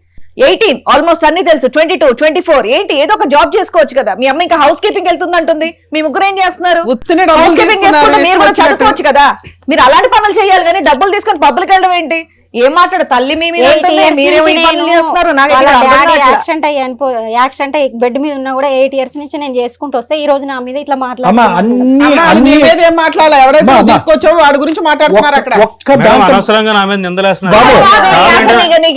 18 ఆల్మోస్ట్ అన్ని తెలుసు. 22, 24 ఏంటి? ఏదో ఒక జాబ్ చేసుకోవచ్చు కదా. మీ అమ్మ ఇంకా హౌస్ కీపింగ్ వెళ్తుంది అంటుంది. మీ ముగ్గురు ఏం చేస్తున్నారు? ఉత్తినే డబ్బులు హౌస్ కీపింగ్ చేసుకుంటే మీరు కూడా తీసుకున్నారు, చదువుకోవచ్చు కదా. మీరు అలాంటి పనులు చేయాలి, కానీ డబ్బులు తీసుకొని పబ్లిక్ వెళ్ళడం ఏంటి? ఏం మాట్లాడు తల్లి మీ మీద ఉంటుంది, మీరేమో ఈ పనులు చేస్తున్నారు. నాకు ఇక్కడ అర్థం కావట్లేదు. యాక్సిడెంట్ అయ్యి బెడ్ మీద ఉన్నా కూడా 8 years నుంచి నేను చేసుకుంటూ వస్తే ఈ రోజు నా మీద ఇట్లా అమ్మ, మాట్లాడుతున్నారు. అన్ని ఏం మాట్లాడాలి? ఎవరైతే తీసుకొచ్చావో వాడి గురించి మాట్లాడుతున్నారు అక్కడ. ఒక్క మేడం దాంట్లో అనవసరంగా నా మీద నిందలేస్తున్నారు. బాబు,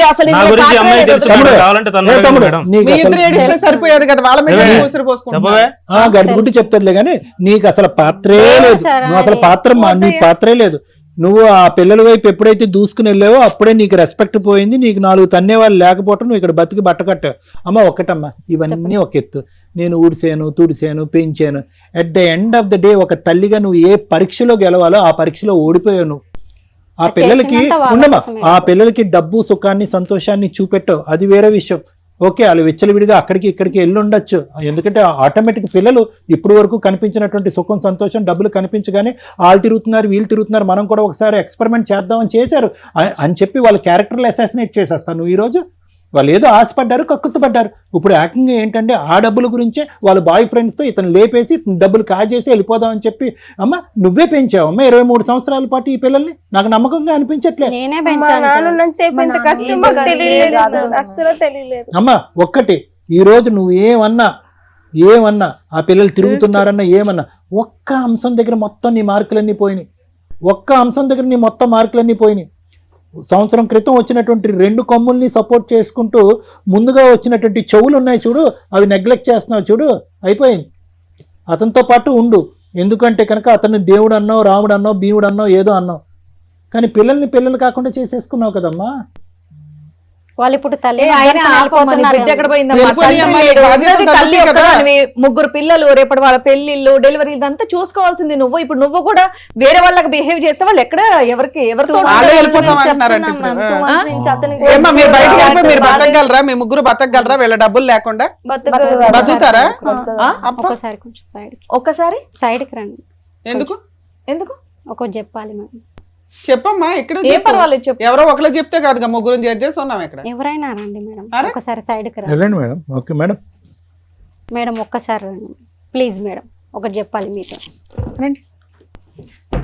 అసలు నా ఇందులో గురించి పాత్రే అమ్మాయి లేదు. తెలుసు తమ్ముడు, మేడం, కావాలంటే తను ఏ అడగండి తమ్ముడు, మేడం. నీకు మీ అసలు- ఇద్దరు ఏడిస్తే సరిపోయేది కదా, వాళ్ళ మీద ఏమే? ఊసిరి పోసుకుంటారు. చెప్పవే. గడ్డి చెప్తారులే కానీ నీకు అసలు పాత్రే లేదు. సార్, నువ్వు అసలు నీ పాత్రే లేదు. నువ్వు ఆ పిల్లల వైపు ఎప్పుడైతే దూసుకుని వెళ్ళావో అప్పుడే నీకు రెస్పెక్ట్ పోయింది. నీకు 4 తన్నేవాళ్ళు లేకపోవటం నువ్వు ఇక్కడ బతికి బట్ట కట్టావు. అమ్మ ఒక్కటమ్మా, ఇవన్నీ ఒక ఎత్తు. నేను ఊడిసాను, తుడిసాను, పెంచాను. At the end of the day ఒక తల్లిగా నువ్వు ఏ పరీక్షలో గెలవాలో ఆ పరీక్షలో ఓడిపోయావు నువ్వు. ఆ పిల్లలకి ఉండమ్మా, ఆ పిల్లలకి డబ్బు, సుఖాన్ని, సంతోషాన్ని చూపెట్టావు, అది వేరే విషయం. ఓకే వాళ్ళు విచ్చలవిడిగా అక్కడికి ఇక్కడికి వెళ్ళి ఉండొచ్చు, ఎందుకంటే ఆటోమేటిక్ పిల్లలు ఇప్పుడు వరకు కనిపించినటువంటి సుఖం సంతోషం డబ్బులు కనిపించగానే వాళ్ళు తిరుగుతున్నారు వీళ్ళు తిరుగుతున్నారు, మనం కూడా ఒకసారి ఎక్స్పెరిమెంట్ చేద్దామని చేశారు అని చెప్పి వాళ్ళ క్యారెక్టర్లు అసాసినేట్ చేసేస్తాను. నువ్వు ఈరోజు వాళ్ళు ఏదో ఆశపడ్డారు, కక్కుతుపడ్డారు. ఇప్పుడు యాక్టింగ్ ఏంటంటే ఆ డబ్బుల గురించే వాళ్ళ బాయ్ ఫ్రెండ్స్తో ఇతను లేపేసి డబ్బులు కాజేసి వెళ్ళిపోదామని చెప్పి, అమ్మ నువ్వే పెంచావు అమ్మ 23 సంవత్సరాల పాటు ఈ పిల్లల్ని, నాకు నమ్మకంగా అనిపించట్లే. నేనే మా పెంచాను నాన్న సార్. ఉన్నంత సేపు ఇంత కష్టం మాకు తెలియలేదు అసలు. అస్సలు తెలియలేదు. అమ్మ ఒక్కటి, ఈ రోజు నువ్వు ఏమన్నా ఆ పిల్లలు తిరుగుతున్నారన్నా ఏమన్నా, ఒక్క అంశం దగ్గర మొత్తం నీ మార్కులన్నీ పోయినాయి. ఒక్క అంశం దగ్గర నీ మొత్తం మార్కులన్నీ పోయినాయి. సంవత్సరం క్రితం వచ్చినటువంటి 2 కొమ్ముల్ని సపోర్ట్ చేసుకుంటూ ముందుగా వచ్చినటువంటి చెవులు ఉన్నాయి చూడు, అవి నెగ్లెక్ట్ చేస్తున్నావు చూడు, అయిపోయింది. అతనితో పాటు ఉండు, ఎందుకంటే కనుక అతన్ని దేవుడు అన్నావు, రాముడు అన్నావు, భీముడు అన్నావు, ఏదో అన్నావు, కానీ పిల్లల్ని పిల్లలు కాకుండా చేసేసుకున్నావు కదమ్మా. వాళ్ళు ఇప్పుడు తల్లి ఆయన ఆడిపోతున్నారు. బుద్ధి ఎక్కడ పోయిందమ్మా? వెళ్ళిపోయి తండ్రి అమ్మాయి లేడు, బాధ్యత ఉన్నది తల్లి తల్లి కదా. ఒక్కదానివి, 3 పిల్లలు, రేపటి వాళ్ళ పెళ్లిళ్ళు డెలివరీ ఇదంతా చూసుకోవాల్సింది నువ్వు. ఇప్పుడు నువ్వు కూడా వేరే వాళ్ళకి బిహేవ్ చేస్తే వాళ్ళు ఎక్కడ ఎవరితో వాళ్ళే వెళ్ళిపోతాం అంటున్నారంట ఇప్పుడు. ఏమ్మా మీరు బయటకు వెళ్ళిపోయి మీరు బతకగలరా? మీ ముగ్గురు బతకగలరా వీళ్ళ డబ్బులు లేకుండా? బతుకుతారా? ఒక్కసారి కొంచెం ఒక్కసారి సైడ్కి రండి. ఎందుకు ఒకటి చెప్పాలి మేడం. చెప్పమ్మా, ఇక్కడ ఏం పర్వాలేదు చెప్పు. ఎవరో ఒకళ్ళు చెప్తే కాదుగా, ముగ్గురు జడ్జెస్ ఉన్నాం ఇక్కడ. ఎవరైనా రండి మేడం, అరే? ఒకసారి సైడ్కి రండి వెళ్ళండి మేడం. Okay madam. మేడం ఒక్కసారి రండి ప్లీజ్ మేడం, ఒకటి చెప్పాలి మీతో. రండి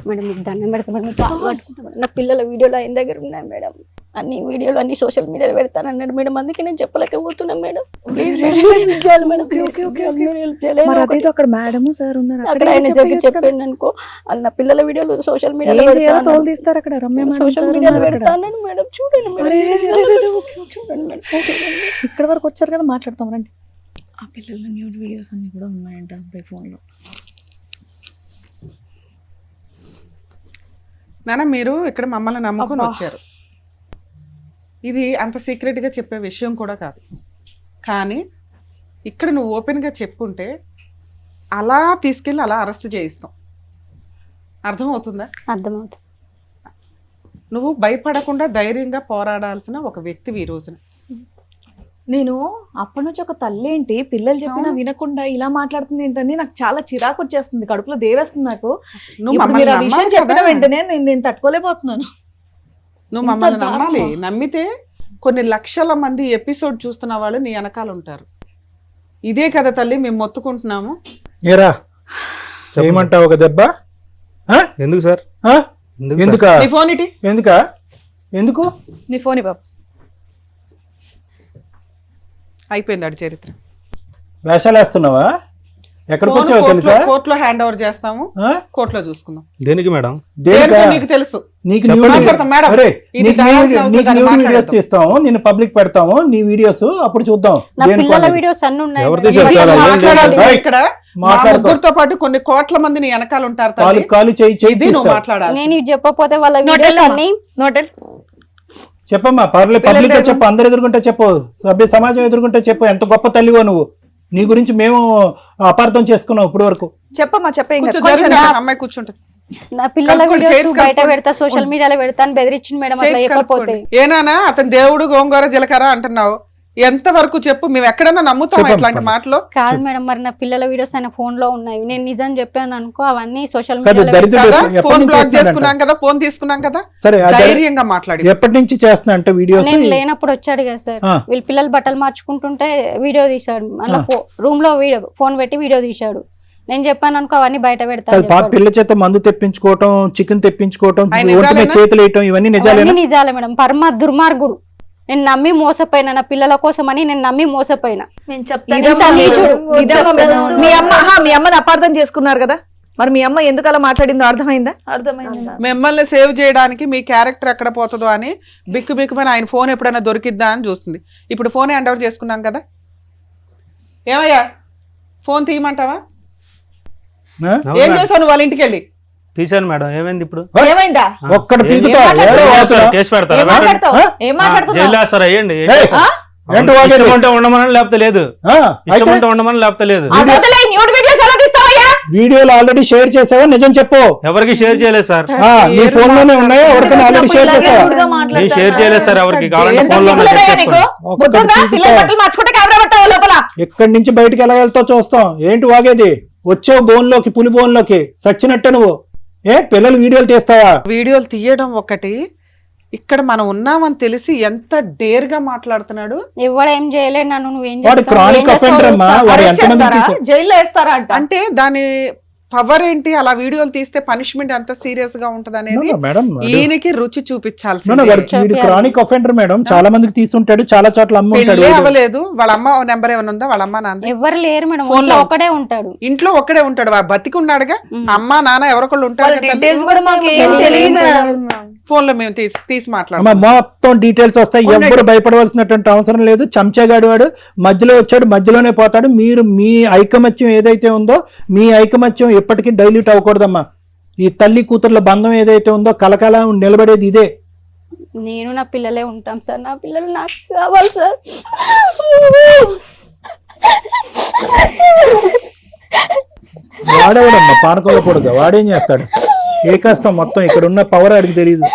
మేడం మీకు దండం పెడతా మేడం, మీకు కాలు పట్టుకుంటా మేడం. నా పిల్లల వీడియోలు ఆయన దగ్గర ఉన్నాయి మేడం, అన్ని వీడియోలు అన్ని సోషల్ మీడియాలో పెడతానన్నాడు మేడం, అందుకే నేను చెప్పలేకపోతున్నాను మేడం. ప్లీజ్ మేడం, అక్కడ మేడం సార్ ఉన్నారు, అక్కడ ఆయన జరిగి చెప్పాను అనుకో, అన్న పిల్లల వీడియోలు సోషల్ మీడియాలో తోలు తీస్తారు అక్కడ. రమ్య సోషల్ మీడియాలో పెడతానని మేడం, చూడండి మేడం, చూడండి మేడం. ఇక్కడ వరకు వచ్చారు కదా, మాట్లాడతాం రండి. ఆ పిల్లల న్యూడ్ వీడియోస్ అన్ని కూడా ఉన్నాయంట అబ్బాయి ఫోన్లో. నాన్న మీరు ఇక్కడ మమ్మల్ని నమ్ముకొని వచ్చారు, ఇది అంత సీక్రెట్గా చెప్పే విషయం కూడా కాదు, కానీ ఇక్కడ నువ్వు ఓపెన్గా చెప్పుంటే అలా తీసుకెళ్ళి అలా అరెస్ట్ చేయిస్తాం. అర్థమవుతుందా? అర్థమవుతుంది. నువ్వు భయపడకుండా ధైర్యంగా పోరాడాల్సిన ఒక వ్యక్తివి ఈ రోజున. నేను అప్పటి నుంచి ఒక తల్లి ఏంటి పిల్లలు చెప్పినా వినకుండా ఇలా మాట్లాడుతుంది ఏంటని నాకు చాలా చిరాకు వచ్చేస్తుంది, కడుపులో దేవేస్తుంది నాకు. నువ్వు ఇప్పుడు మమ్మల్ని మీరు ఆ విషయం నమ్మాలి చెప్పిన కదా. వెంటనే నేను తట్టుకోలేకపోతున్నాను. నువ్వు మమ్మల్ని నమ్మాలి. నమ్మితే కొన్ని లక్షల మంది ఎపిసోడ్ చూస్తున్న వాళ్ళు నీ వెనకాల ఉంటారు. ఇదే కదా తల్లి మేము మొత్తుకుంటున్నాము. ఏరా చేయమంటావు ఒక దెబ్బ? ఎందుకు సార్? ఎందుక? నీ ఫోన్ ఇటీ. ఎందుకు నీ ఫోన్ బాబు. అయిపోయింది ఆడి చరిత్ర. వేషాలు వేస్తున్నావా? ఎక్కడికి వచ్చావో తెలుసా? కోర్టులో హ్యాండ్ ఓవర్ చేస్తాము, ఆ? కోర్టులో చూసుకుందాం. దేనికి మేడం? దేనికా? నీకు తెలుసు. నీకు చెప్పండి. న్యూడ్ మాట్లాడతాం మేడం. అరే, ఇది నీకు డయాల్సిన న్యూడ్ అవసరం నీకు కాదు, న్యూడ్ వీడియోస్ మాట్లాడతాం. తీస్తాము, నేను పబ్లిక్ పెడతాము నీ వీడియోస్, అప్పుడు చూద్దాం. నా దేనికి పిల్లల అనేది. వీడియోస్ అన్ని ఉన్నాయి ఎవరు మేడం. తీశారు? చాలా మాట్లాడాలి ఏం లేదు. ఇక్కడ. మా మాట్లాడతాం. ముగ్గురితో పాటు కొన్ని కోట్ల మంది నీ వెనకాల ఉంటారు తల్లి. కాలు కాలు చేయి చేయి ఇది నువ్వు తీస్తావు. మాట్లాడాలి. నేను ఇది చెప్పకపోతే వాళ్ళ వీడియోస్ అన్ని నోటెల్ చెప్పమ్మా, పర్లేదు పబ్లిక్ గా చెప్పు, అందరు ఎదుర్కొంటే చెప్పు, సభ్య సమాజం ఎదుర్కొంటే చెప్పు, ఎంత గొప్ప తల్లివో నువ్వు. నీ గురించి మేము అపార్థం చేసుకున్నాం ఇప్పుడు వరకు. చెప్పమ్మా చెప్పే ఇంకా కూర్చో, కొంచెం జరగండి, అమ్మాయి కూర్చుంటుంది. నా పిల్లల కలుపుకోండి, వీడియోస్ చేసి బయట కలుపుకోండి. పెడతా, సోషల్ మీడియాలో పెడతాను బెదిరించింది మేడం, అట్లా చేసి చెప్పకపోతే. కలుపుకోండి. ఏనానా అతను దేవుడు గోంగూర జీలకర్ర అంటున్నావు, ఎంత వరకు చెప్పు? మేము ఎక్కడన్నా నమ్ముతాం చెప్పండి. ఇట్లాంటి మాటలు? కాదు మేడం, మరి నా పిల్లల వీడియోస్ ఆయన ఫోన్ లో ఉన్నాయి, నేను నిజం చెప్పాను అనుకో, అవన్నీ సోషల్ కాదు, మీడియాలో దరిద్రుడు కదా, ఎప్పటి ఫోన్ నుంచి బ్లాక్ చేస్తున్నాడంట? చేసుకున్నాం కదా, ఫోన్ తీసుకున్నాం కదా, సరే ధైర్యంగా మాట్లాడి. ఎప్పటి నుంచి చేస్తున్నా అంటే వీడియోస్? నేను లేనప్పుడు వచ్చాడు కదా సార్, ఆ. వీళ్ళ పిల్లలు బట్టలు మార్చుకుంటుంటే వీడియో తీశాడు, మళ్ళీ రూమ్ లో వీడియో ఫోన్ పెట్టి వీడియో తీశాడు. నేను చెప్పాను అనుకో, అవన్నీ బయట పెడతాను. పిల్ల చేత మందు తెప్పించుకోవటం, చికెన్ తెప్పించుకోవటం, ఆయన ఒంటి మీద నిజాలేనా? చేతులు వేయటం, ఇవన్నీ నిజాలేనా? నిజాలే మేడం, పరమ దుర్మార్గుడు. నేను నమ్మి మోసపోయినా, నా పిల్లల కోసం అని నేను నమ్మి మోసపోయినా. నేను ఇదంతా నీచుడు. మీ అమ్మ మీ అమ్మని అపార్థం చేసుకున్నారు కదా, మరి మీ అమ్మ ఎందుకు అలా మాట్లాడిందో అర్థమైందా? అర్థమైంది మ్యామ్. మిమ్మల్ని సేవ్ చేయడానికి మీ క్యారెక్టర్ ఎక్కడ పోతుందో అని బిక్కు బిక్కుమని ఆయన ఫోన్ ఎప్పుడైనా దొరికిద్దా అని చూస్తుంది. ఇప్పుడు ఫోన్ హ్యాండ్ ఓవర్ చేసుకున్నాం కదా, ఏమయ్యా ఫోన్ తీయమంటావా? ఆ? ఏం చేశాను వాళ్ళ ఇంటికి వెళ్ళి? తీశాను మేడం. ఏమైంది ఇప్పుడు? ఏమైందా? ఒక్కడు ఏం పీకుతా, మాట్లాడుతున్నావు? ఏడో వాసన. కేసు పెడతారా? ఏం మాట్లాడతావు? ఆ? ఏం మాట్లాడుతున్నావు? జైలు వేస్తారా? అయ్యండి. ఏయ్, ఏంటి వాగేది? ఇష్టం ఉంటే ఉండమని లేకపోతే లేదు, ఆ, ఇష్టం అయితే ఉంటే ఉండమని లేకపోతే లేదు. ఆ వదిలేయ్, న్యూడ్ వీడియోస్ ఎలా తీస్తావయ్యా? వీడియోలు ఆల్రెడీ షేర్ చేసావా నిజం చెప్పు. ఎవరికి షేర్ చేయలేదు సార్. నీ ఫోన్ లోనే ఉన్నాయా? ఎవరికైనా ఆల్రెడీ షేర్ చేసావా? నేను షేర్ చేయలేదు సార్ ఎవరికి. కావాలంటే ఫోన్ లో ఎక్కడి నుంచి బయటకు ఎలా వెళ్తావు చూస్తాం. ఏంటి వాగేది? వచ్చావు బోన్లోకి, పులి బోన్లోకి సచ్చినట్టే నువ్వు. పిల్లలు వీడియోలు తీస్తావా? వీడియోలు తీయడం ఒకటి, ఇక్కడ మనం ఉన్నామని తెలిసి ఎంత డేర్ గా మాట్లాడుతున్నాడు. ఎవడేం చేయలేదు నన్ను, నువ్వేం వాడు క్రానిక్ అఫెండర్ అమ్మా. వాడు ఎంతమంది జైల్లో వేస్తారా అంట. అంటే దాని పవర్ ఏంటి? అలా వీడియోలు తీస్తే పనిష్మెంట్ ఎంత సీరియస్ గా ఉంటది అనేది మేడం ఈయనకి రుచి చూపించాల్సి. Chronic offender madam. చాలా మందికి తీసుంటాడు, చాలా చోట్ల అమ్ముంటాడు. అవ్వలేదు. వాళ్ళ అమ్మ నెంబర్ ఏమైనా ఉందా? వాళ్ళ అమ్మ నాన్న ఎవరు లేరు మేడం, ఫోన్ లో ఒకడే ఉంటాడు. ఇంట్లో ఒక్కడే ఉంటాడు. బతికి ఉన్నాడుగా. అమ్మ నాన్న ఎవరొకళ్ళు ఉంటారు. ఫోన్ లో మేము తీసి మాట్లాడతాం. మొత్తం డీటెయిల్స్ వస్తాయి. ఎవరు భయపడవలసినటువంటి అవసరం లేదు. చెంచాగాడు వాడు మధ్యలో వచ్చాడు, మధ్యలోనే పోతాడు. మీరు మీ ఐకమత్యం ఏదైతే ఉందో, మీ ఐకమత్యం ఎప్పటికీ డైల్యూట్ అవ్వకూడదమ్మా. ఈ తల్లి కూతుర్ల బంధం ఏదైతే ఉందో కలకాలం నిలబడేది ఇదే. నేను నా పిల్లలే ఉంటాం సార్, నా పిల్లలు నాకు కావాలి సార్. వాడేవాడమ్మా పానకొల్లకూడదు. వాడేం చేస్తాడు? ఏ కష్టం మొత్తం ఇక్కడ ఉన్న పవర్ ఆడికి తెలియదు.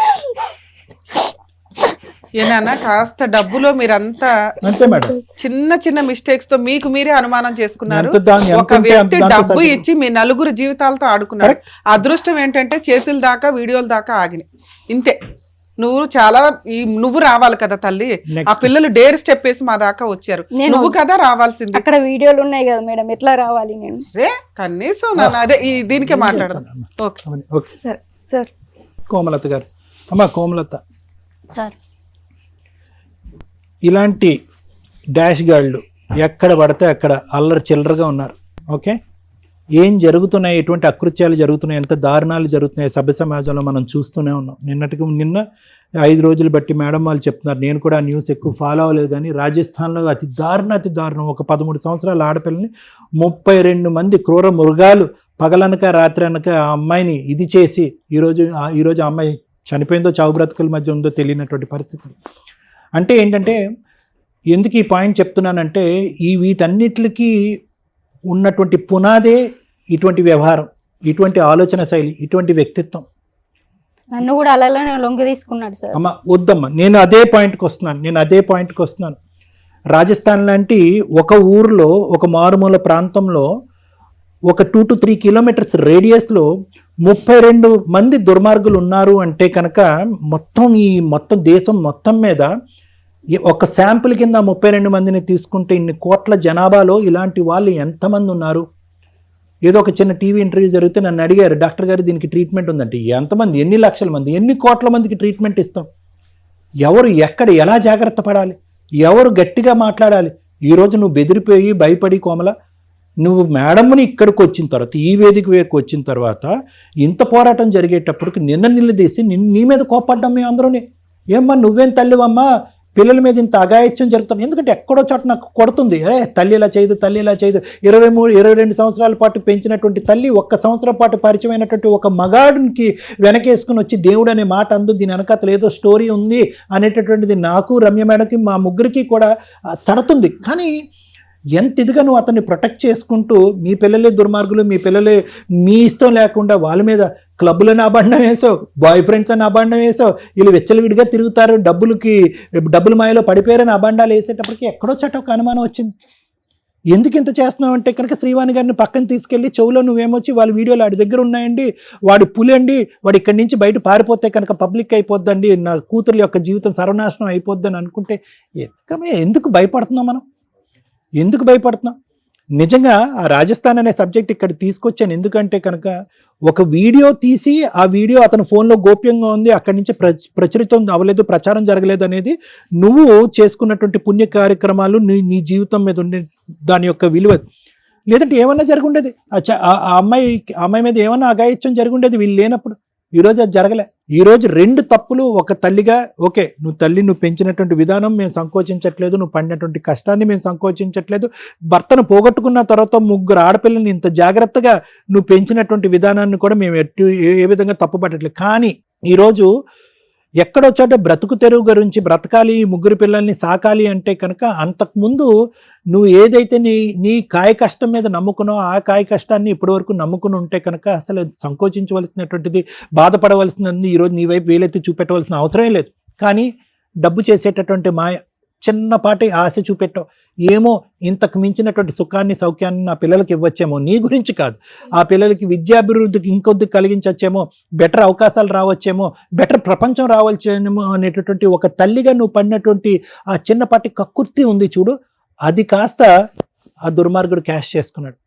ఏనా కాస్త డబ్బులో మీరంతా అంతే మేడం. చిన్న చిన్న మిస్టేక్స్ తో మీకు మీరే అనుమానం చేసుకున్నారు. ఎంత ఒక వ్యక్తి డబ్బు ఇచ్చి మీ నలుగురు జీవితాలతో ఆడుకున్నారు. అదృష్టం ఏంటంటే చేతుల దాకా వీడియోల దాకా ఆగినాయి. ఇంతే. నువ్వు రావాలి కదా తల్లి. ఆ పిల్లలు డేర్ స్టెప్ వేసి మా దాకా వచ్చారు. నువ్వు కదా రావాల్సింది. అక్కడ వీడియోలు ఉన్నాయి కదా మేడం, ఎట్లా రావాలి నేను? కనీసం అదే దీనికే మాట్లాడదాం. సార్ కోమలత గారు, అమ్మా కోమలత, సార్ ఇలాంటి డాష్ గాళ్ళు ఎక్కడ పడితే అక్కడ అల్లరి చిల్లరగా ఉన్నారు. ఓకే, ఏం జరుగుతున్నాయి, ఎటువంటి అకృత్యాలు జరుగుతున్నాయి, ఎంత దారుణాలు జరుగుతున్నాయి సభ్య సమాజంలో మనం చూస్తూనే ఉన్నాం. నిన్న 5 రోజులు బట్టి మేడం వాళ్ళు చెప్తున్నారు. నేను కూడా ఆ న్యూస్ ఎక్కువ ఫాలో అవ్వలేదు, కానీ రాజస్థాన్లో అతి దారుణం ఒక 13 సంవత్సరాల ఆడపిల్లని 32 మంది క్రూర మృగాలు పగలనక రాత్రి అనక ఆ అమ్మాయిని ఇది చేసి ఈరోజు ఆ అమ్మాయి చనిపోయిందో చావు బ్రతుకుల మధ్య ఉందో తెలియనటువంటి పరిస్థితి. అంటే ఏంటంటే, ఎందుకు ఈ పాయింట్ చెప్తున్నానంటే, వీటన్నిటికీ ఉన్నటువంటి పునాదే ఇటువంటి వ్యవహారం, ఇటువంటి ఆలోచన శైలి, ఇటువంటి వ్యక్తిత్వం. నన్ను కూడా అలానే లొంగి తీసుకున్నాడు సార్. అమ్మ వద్దమ్మా, నేను అదే పాయింట్కి వస్తున్నాను. రాజస్థాన్ లాంటి ఒక ఊరిలో, ఒక మారుమూల ప్రాంతంలో, ఒక 2 to 3 kilometers రేడియస్లో 32 మంది దుర్మార్గులు ఉన్నారు అంటే కనుక మొత్తం దేశం మొత్తం మీద ఒక శాంపుల్ కింద 32 మందిని తీసుకుంటే ఇన్ని కోట్ల జనాభాలో ఇలాంటి వాళ్ళు ఎంతమంది ఉన్నారు? ఏదో ఒక చిన్న టీవీ ఇంటర్వ్యూ జరిగితే నన్ను అడిగారు, డాక్టర్ గారు దీనికి ట్రీట్మెంట్ ఉందంటే. ఎంతమంది, ఎన్ని లక్షల మంది, ఎన్ని కోట్ల మందికి ట్రీట్మెంట్ ఇస్తాం? ఎవరు ఎక్కడ ఎలా జాగ్రత్త పడాలి, ఎవరు గట్టిగా మాట్లాడాలి? ఈరోజు నువ్వు బెదిరిపోయి భయపడి కోమల, నువ్వు మేడంని ఇక్కడికి వచ్చిన తర్వాత, ఈ వేదిక వేదికి వచ్చిన తర్వాత ఇంత పోరాటం జరిగేటప్పటికి నిలదీసి నీ మీద కోపడ్డాం మేము అందరూని. ఏమ్మా నువ్వేం తల్లివమ్మా, పిల్లల మీద ఇంత అఘాయిత్యం జరుగుతుంది? ఎందుకంటే ఎక్కడో చోట నాకు కొడుతుంది, తల్లి ఇలా చేయదు 22 సంవత్సరాల పాటు పెంచినటువంటి తల్లి 1 సంవత్సరం పాటు పరిచయమైనటువంటి ఒక మగాడికి వెనకేసుకుని వచ్చి దేవుడు అనే మాట అందు, దీని వెనకాతల ఏదో స్టోరీ ఉంది అనేటటువంటిది నాకు, రమ్య మేడకి, మా ముగ్గురికి కూడా తడుతుంది. కానీ ఎంత ఇదిగా నువ్వు అతన్ని ప్రొటెక్ట్ చేసుకుంటూ, మీ పిల్లలే దుర్మార్గులు, మీ పిల్లలే మీ ఇష్టం లేకుండా వాళ్ళ మీద క్లబ్బులని అబండం వేసావు, బాయ్ ఫ్రెండ్స్ అని అబండం వేసావు, వీళ్ళు వెచ్చలవిడిగా తిరుగుతారు, డబ్బుల మాయలో పడిపోయారని అబండాలు వేసేటప్పటికి ఎక్కడో చోట ఒక అనుమానం వచ్చింది. ఎందుకు ఇంత చేస్తున్నావు అంటే కనుక శ్రీవాణి గారిని పక్కన తీసుకెళ్ళి చెవులో నువ్వేమొచ్చి వాళ్ళ వీడియోలు వాడి దగ్గర ఉన్నాయండి, వాడి పులి అండి, వాడు ఇక్కడి నుంచి బయట పారిపోతే కనుక పబ్లిక్ అయిపోద్దండి, నా కూతురు యొక్క జీవితం సర్వనాశనం అయిపోద్దని అనుకుంటే ఎందుకు భయపడుతున్నాం మనం? ఎందుకు భయపడుతున్నాం? నిజంగా ఆ రాజస్థాన్ అనే సబ్జెక్ట్ ఇక్కడ తీసుకొచ్చాను ఎందుకంటే కనుక, ఒక వీడియో తీసి ఆ వీడియో అతని ఫోన్లో గోప్యంగా ఉంది, అక్కడి నుంచి ప్రచురితం అవ్వలేదు, ప్రచారం జరగలేదు అనేది నువ్వు చేసుకున్నటువంటి పుణ్య కార్యక్రమాలు, నీ జీవితం మీద ఉండే దాని యొక్క విలువ. లేదంటే ఏమన్నా జరుగుండేది, ఆ అమ్మాయి మీద ఏమన్నా అఘాయిత్యం జరుగుండేది వీళ్ళు లేనప్పుడు. ఈరోజు అది జరగలే. ఈరోజు 2 తప్పులు ఒక తల్లిగా, ఓకే నువ్వు పెంచినటువంటి విధానం మేము సంకోచించట్లేదు, నువ్వు పడినటువంటి కష్టాన్ని మేము సంకోచించట్లేదు, భర్తను పోగొట్టుకున్న తర్వాత 3 ఆడపిల్లల్ని ఇంత జాగ్రత్తగా నువ్వు పెంచినటువంటి విధానాన్ని కూడా మేము ఏ విధంగా తప్పుపట్టట్లేదు. కానీ ఈరోజు ఎక్కడో చోట బ్రతుకు తెరువు గురించి బ్రతకాలి, ఈ ముగ్గురు పిల్లల్ని సాకాలి అంటే కనుక అంతకుముందు నువ్వు ఏదైతే నీ కాయ కష్టం మీద నమ్ముకున్నావు, ఆ కాయ కష్టాన్ని ఇప్పటివరకు నమ్ముకుని ఉంటే కనుక అసలు సంకోచించవలసినటువంటిది, బాధపడవలసినది, ఈరోజు నీ వైపు వేలెత్తి చూపెట్టవలసిన అవసరమే లేదు. కానీ డబ్బు చేసేటటువంటి మాయ, చిన్నపాటి ఆశ చూపెట్టావు, ఏమో ఇంతకు మించినటువంటి సుఖాన్ని సౌఖ్యాన్ని నా పిల్లలకి ఇవ్వచ్చేమో, నీ గురించి కాదు, ఆ పిల్లలకి విద్యాభివృద్ధికి ఇంకొద్ది కలిగించచ్చేమో, బెటర్ అవకాశాలు రావచ్చేమో, బెటర్ ప్రపంచం రావచ్చేమో అనేటటువంటి ఒక తల్లిగా నువ్వు పడినటువంటి ఆ చిన్నపాటి కక్కుర్తి ఉంది చూడు, అది కాస్త ఆ దుర్మార్గుడు క్యాష్ చేసుకున్నాడు.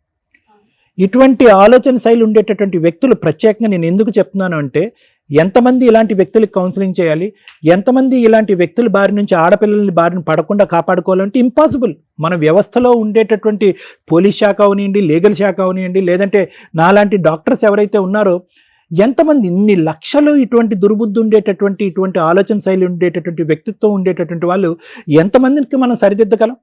ఇటువంటి ఆలోచన శైలి ఉండేటటువంటి వ్యక్తులు ప్రత్యేకంగా నేను ఎందుకు చెప్తున్నాను అంటే, ఎంతమంది ఇలాంటి వ్యక్తులకు కౌన్సిలింగ్ చేయాలి, ఎంతమంది ఇలాంటి వ్యక్తుల బారి నుంచి ఆడపిల్లల్ని బారిన పడకుండా కాపాడుకోవాలంటే ఇంపాసిబుల్. మన వ్యవస్థలో ఉండేటటువంటి పోలీస్ శాఖ అవనివ్వండి, లీగల్ శాఖ అవనివ్వండి, లేదంటే నాలాంటి డాక్టర్స్ ఎవరైతే ఉన్నారో, ఎంతమంది ఇన్ని లక్షలు ఇటువంటి దుర్బుద్ధి ఉండేటటువంటి, ఇటువంటి ఆలోచన శైలి ఉండేటటువంటి వ్యక్తిత్వం ఉండేటటువంటి వాళ్ళు ఎంతమందికి మనం సరిదిద్దగలం,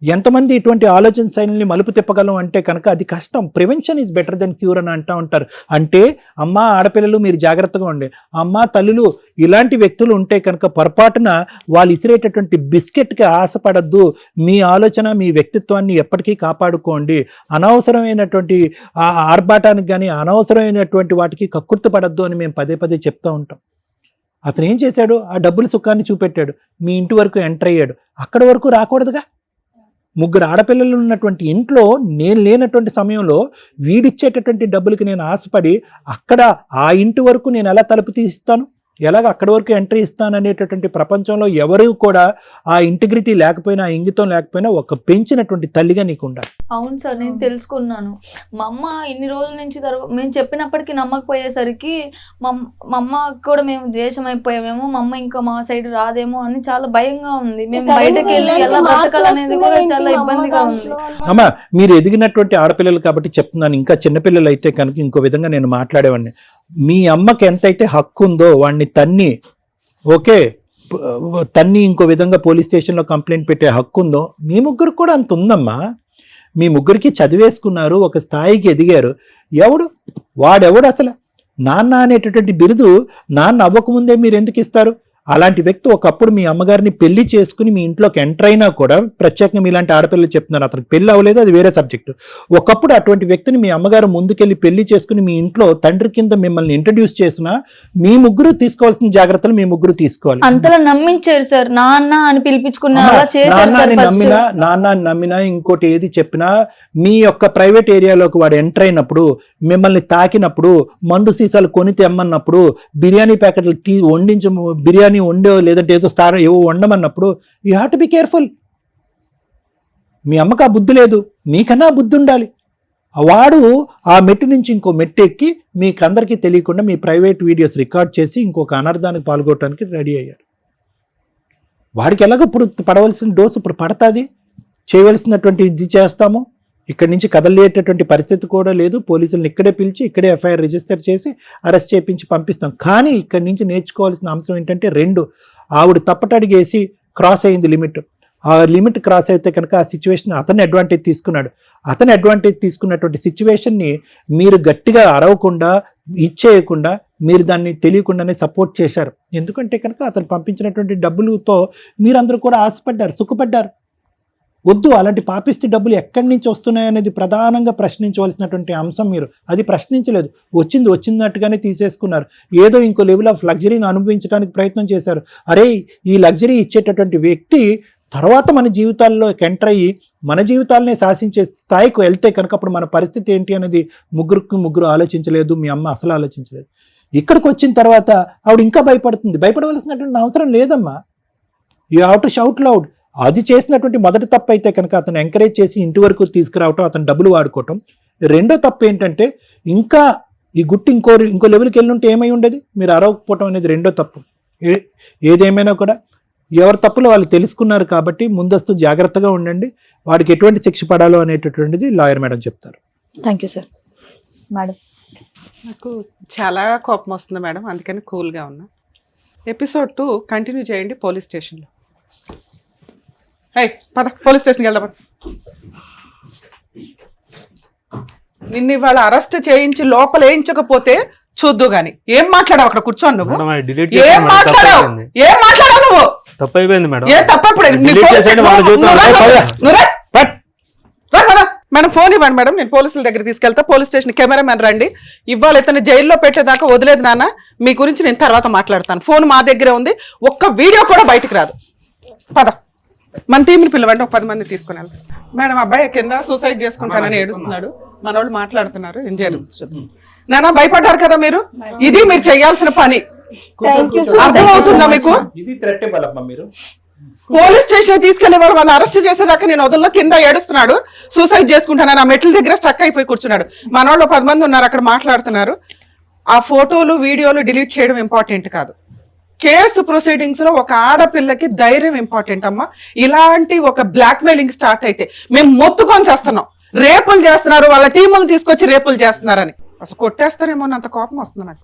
ఎంతమంది ఇటువంటి ఆలోచన శైలిని మలుపు తిప్పగలం అంటే కనుక అది కష్టం. Prevention is better than cure అని అంటూ ఉంటారు. అంటే అమ్మ ఆడపిల్లలు మీరు జాగ్రత్తగా ఉండే, అమ్మ తల్లులు ఇలాంటి వ్యక్తులు ఉంటే కనుక పొరపాటున వాళ్ళు ఇసిరేటటువంటి బిస్కెట్కి ఆశపడద్దు, మీ ఆలోచన మీ వ్యక్తిత్వాన్ని ఎప్పటికీ కాపాడుకోండి, అనవసరమైనటువంటి ఆర్భాటానికి కానీ అనవసరమైనటువంటి వాటికి కక్కుర్తి పడద్దు అని మేము పదే పదే చెప్తూ ఉంటాం. అతను ఏం చేశాడు, ఆ డబ్బుల సుఖాన్ని చూపెట్టాడు, మీ ఇంటి వరకు ఎంటర్ అయ్యాడు, అక్కడి వరకు రాకూడదుగా. ముగ్గురు ఆడపిల్లలు ఉన్నటువంటి ఇంట్లో నేను లేనటువంటి సమయంలో వీడిచ్చేటటువంటి డబ్బులకి నేను ఆశపడి అక్కడ ఆ ఇంటి వరకు నేను ఎలా తలుపు తీస్తాను, ఎలాగ అక్కడి వరకు ఎంట్రీ ఇస్తాను అనేటటువంటి ప్రపంచంలో ఎవరు కూడా ఆ ఇంటిగ్రిటీ లేకపోయినా, ఆ ఇంగితం లేకపోయినా ఒక పెంచినటువంటి తల్లిగా నీకు ఉండాలి. అవును సార్, నేను తెలుసుకున్నాను. మా అమ్మ ఇన్ని రోజుల నుంచి మేము చెప్పినప్పటికీ నమ్మకపోయేసరికి మా అమ్మ కూడా మేము ద్వేషం అయిపోయామేమో, మా అమ్మ ఇంకా మా సైడ్ రాదేమో అని చాలా భయంగా ఉంది. మేము బయటకు వెళ్ళి ఎలా బ్రతకాలనేది కూడా చాలా ఇబ్బందిగా ఉంది. అమ్మా మీరు ఎదిగినటువంటి ఆడపిల్లలు కాబట్టి చెప్తున్నాను, ఇంకా చిన్నపిల్లలు అయితే కనుక ఇంకో విధంగా నేను మాట్లాడేవాడిని. మీ అమ్మకి ఎంతైతే హక్కు ఉందో వాడిని తన్ని, ఓకే తన్ని ఇంకో విధంగా పోలీస్ స్టేషన్లో కంప్లైంట్ పెట్టే హక్కు ఉందో మీ ముగ్గురు కూడా అంత ఉందమ్మా. మీ ముగ్గురికి చదివేసుకున్నారు, ఒక స్థాయికి ఎదిగారు. వాడెవడు అసలు నాన్న అనేటటువంటి బిరుదు నాన్న అవ్వకముందే మీరు ఎందుకు ఇస్తారు? అలాంటి వ్యక్తి ఒకప్పుడు మీ అమ్మగారిని పెళ్లి చేసుకుని మీ ఇంట్లోకి ఎంటర్ అయినా కూడా, ప్రత్యేకంగా మీలాంటి ఆడపిల్లలు చెప్తున్నారు, అతనికి పెళ్లి అవ్వలేదు, అది వేరే సబ్జెక్టు. ఒకప్పుడు అటువంటి వ్యక్తిని మీ అమ్మగారు ముందుకెళ్ళి పెళ్లి చేసుకుని మీ ఇంట్లో తండ్రి కింద మిమ్మల్ని ఇంట్రడ్యూస్ చేసినా మీ ముగ్గురు తీసుకోవాల్సిన జాగ్రత్తలు మీ ముగ్గురు తీసుకోవాలి. అంతలా నమ్మించారు సార్, నాన్న అని పిలిపించుకున్నారు. నాన్న అని నమ్మినా, ఇంకోటి ఏది చెప్పినా, మీ యొక్క ప్రైవేట్ ఏరియాలోకి వాడు ఎంటర్ అయినప్పుడు, మిమ్మల్ని తాకినప్పుడు, మందు సీసాలు కొని తెమ్మన్నప్పుడు, బిర్యానీ ప్యాకెట్లు బిర్యానీ వండో లేదంటే ఏవో వండమన్నప్పుడు you have to be careful. మీ అమ్మకు ఆ బుద్ధి లేదు, మీకన్నా బుద్ధి ఉండాలి. వాడు ఆ మెట్టు నుంచి ఇంకో మెట్టు ఎక్కి మీకందరికీ తెలియకుండా మీ ప్రైవేట్ వీడియోస్ రికార్డ్ చేసి ఇంకొక అనర్థానికి పాల్గొనడానికి రెడీ అయ్యాడు. వాడికి ఎలాగో ఇప్పుడు పడవలసిన డోసు ఇప్పుడు పడుతుంది, చేయవలసినటువంటి ఇది చేస్తాము. ఇక్కడి నుంచి కదలేటటువంటి పరిస్థితి కూడా లేదు. పోలీసులను ఇక్కడే పిలిచి ఇక్కడే ఎఫ్ఐఆర్ రిజిస్టర్ చేసి అరెస్ట్ చేయించి పంపిస్తాం. కానీ ఇక్కడి నుంచి నేర్చుకోవాల్సిన అంశం ఏంటంటే, ఆవిడ తప్పటడిగేసి క్రాస్ అయింది లిమిట్. ఆ లిమిట్ క్రాస్ అయితే కనుక ఆ సిచ్యువేషన్ అతను అడ్వాంటేజ్ తీసుకున్నాడు. అతను అడ్వాంటేజ్ తీసుకున్నటువంటి సిచ్యువేషన్ని మీరు గట్టిగా అరవకుండా, ఇచ్చేయకుండా, మీరు దాన్ని తెలియకుండానే సపోర్ట్ చేశారు. ఎందుకంటే కనుక అతను పంపించినటువంటి డబ్బులతో మీరందరూ కూడా ఆశపడ్డారు, సుఖపడ్డారు. వద్దు, అలాంటి పాపిష్టి డబ్బులు ఎక్కడి నుంచి వస్తున్నాయనేది ప్రధానంగా ప్రశ్నించవలసినటువంటి అంశం. మీరు అది ప్రశ్నించలేదు, వచ్చినట్టుగానే తీసేసుకున్నారు. ఏదో ఇంకో లెవెల్ ఆఫ్ లగ్జరీని అనుభవించడానికి ప్రయత్నం చేశారు. అరే, ఈ లగ్జరీ ఇచ్చేటటువంటి వ్యక్తి తర్వాత మన జీవితాల్లో ఎంటర్ అయ్యి మన జీవితాలనే శాసించే స్థాయికి వెళ్తే కనుక అప్పుడు మన పరిస్థితి ఏంటి అనేది ముగ్గురు ఆలోచించలేదు. మీ అమ్మ అసలు ఆలోచించలేదు. ఇక్కడికి వచ్చిన తర్వాత ఆవిడ ఇంకా భయపడుతుంది. భయపడవలసినటువంటి అవసరం లేదమ్మా. You have to shout loud. అది చేసినటువంటి మొదటి తప్పు అయితే కనుక అతను ఎంకరేజ్ చేసి ఇంటి వరకు తీసుకురావటం, అతను డబ్బులు వాడుకోవటం. రెండో తప్పు ఏంటంటే, ఇంకా ఈ గుట్టి ఇంకో లెవెల్కి వెళ్ళుంటే ఏమై ఉండేది, మీరు అరవకపోవటం అనేది రెండో తప్పు. ఏదేమైనా కూడా ఎవరి తప్పులు వాళ్ళు తెలుసుకున్నారు కాబట్టి ముందస్తు జాగ్రత్తగా ఉండండి. వాడికి ఎటువంటి శిక్ష పడాలో అనేటటువంటిది లాయర్ మేడం చెప్తారు. Thank you sir. మేడం, నాకు చాలా కోపం వస్తుంది మేడం, అందుకని కూల్గా ఉన్నా. ఎపిసోడ్ 2 కంటిన్యూ చేయండి పోలీస్ స్టేషన్లో. పద పోలీస్ స్టేషన్కి వెళ్దాం. నిన్ను ఇవాళ అరెస్ట్ చేయించి లోపల వేయించకపోతే చూద్దు గాని. ఏం మాట్లాడావు అక్కడ కూర్చోను నువ్వు? మేడం అది డిలీట్ ఏం చేసాను మేడం, మాట్లాడావు? తప్పైపోయింది. ఏం మాట్లాడావు నువ్వు? తప్పైపోయింది మేడం. ఏ తప్పప్పుడు డిలీట్ చేసేయండి, వాళ్ళ జీవితం మేడం ఫోన్ ఇవ్వండి మేడం, నేను పోలీసుల దగ్గర తీసుకెళ్తా. పోలీస్ స్టేషన్ కెమెరామెన్ రండి. ఇవాళ ఇతను జైల్లో పెట్టేదాకా వదిలేదు నాన్న. మీ గురించి నేను తర్వాత మాట్లాడతాను. ఫోన్ మా దగ్గరే ఉంది, ఒక్క వీడియో కూడా బయటికి రాదు. పద మన టీంని పిలవండి, ఒక 10 మంది తీసుకుని వెళ్తాం. మేడం అబ్బాయి కింద సూసైడ్ చేసుకుంటానని ఏడుస్తున్నాడు, మన వాళ్ళు మాట్లాడుతున్నారు. ఏం జరుగుతుంది నాన్న? భయపడ్డారు కదా మీరు, ఇది మీరు చేయాల్సిన పని. అర్థమవుతుందా మీకు? ఇది థ్రెట్ ఇవ్వాలమ్మా మీరు. పోలీస్ స్టేషన్ తీసుకెళ్లి వాళ్ళు అరెస్ట్ చేసేదాకా నేను వదల్లో. కింద ఏడుస్తున్నాడు, సూసైడ్ చేసుకుంటాను. ఆ మెట్ల దగ్గర స్టక్ అయిపోయి కూర్చున్నాడు. మన వాళ్ళు 10 మంది ఉన్నారు అక్కడ మాట్లాడుతున్నారు. ఆ ఫోటోలు వీడియోలు డిలీట్ చేయడం ఇంపార్టెంట్ కాదు. కేసు ప్రొసీడింగ్స్ లో ఒక ఆడపిల్లకి ధైర్యం ఇంపార్టెంట్ అమ్మా. ఇలాంటి ఒక బ్లాక్ మెయిలింగ్ స్టార్ట్ అయితే మేము మొత్తుకొని చేస్తున్నాం. రేపులు చేస్తున్నారు, వాళ్ళ టీములు తీసుకొచ్చి రేపులు చేస్తున్నారని. అసలు కొట్టేస్తారేమో అంత కోపం వస్తుంది నాకు.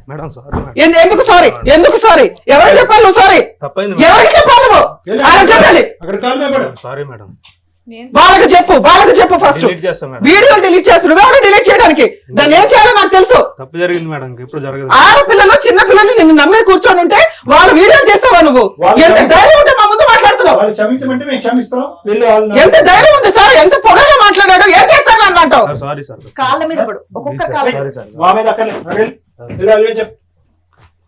Madam sorry madam. ఎందుకు సారీ? ఎందుకు సారీ? ఎవరికి చెప్పాలి నువ్వు సారీ? తప్పైంది మేడం. ఎవరికి చెప్పాలి నువ్వు? ఆయన చెప్పాలి. అక్కడ కాలు మీద పడు. Sorry madam. వాళ్ళకి చెప్పు ఫస్ట్. డిలీట్ చేస్తాం మేడం. వీడియో డిలీట్ చేస్తారు, నువ్వు ఎవరు డిలీట్ చేయడానికి? దాన్ని ఏం చేయాలో నాకు తెలుసు. తప్పు జరిగింది మేడం, ఎప్పుడు జరగదు. ఆడపిల్లలు చిన్న పిల్లలు నిన్ను నమ్మే కూర్చొని ఉంటే వాళ్ళ వీడియో చేస్తావా నువ్వు? ఎంత ధైర్యం ఉంటే మా ముందు మాట్లాడుతున్నావు? వాళ్ళు క్షమించమంటే మేము క్షమిస్తాం. ఎంత ధైర్యం ఉంది సార్? ఎంత పొగగా మాట్లాడాడు? ఏం చేస్తాను అని అంటావు? Sorry sir. కాళ్ళ మీద పడు, ఒక్కొక్క కాళ్ళ సారీ సార్. మా మీద అక్కర్లేదు. వెళ్ళు, అదే చెప్పు.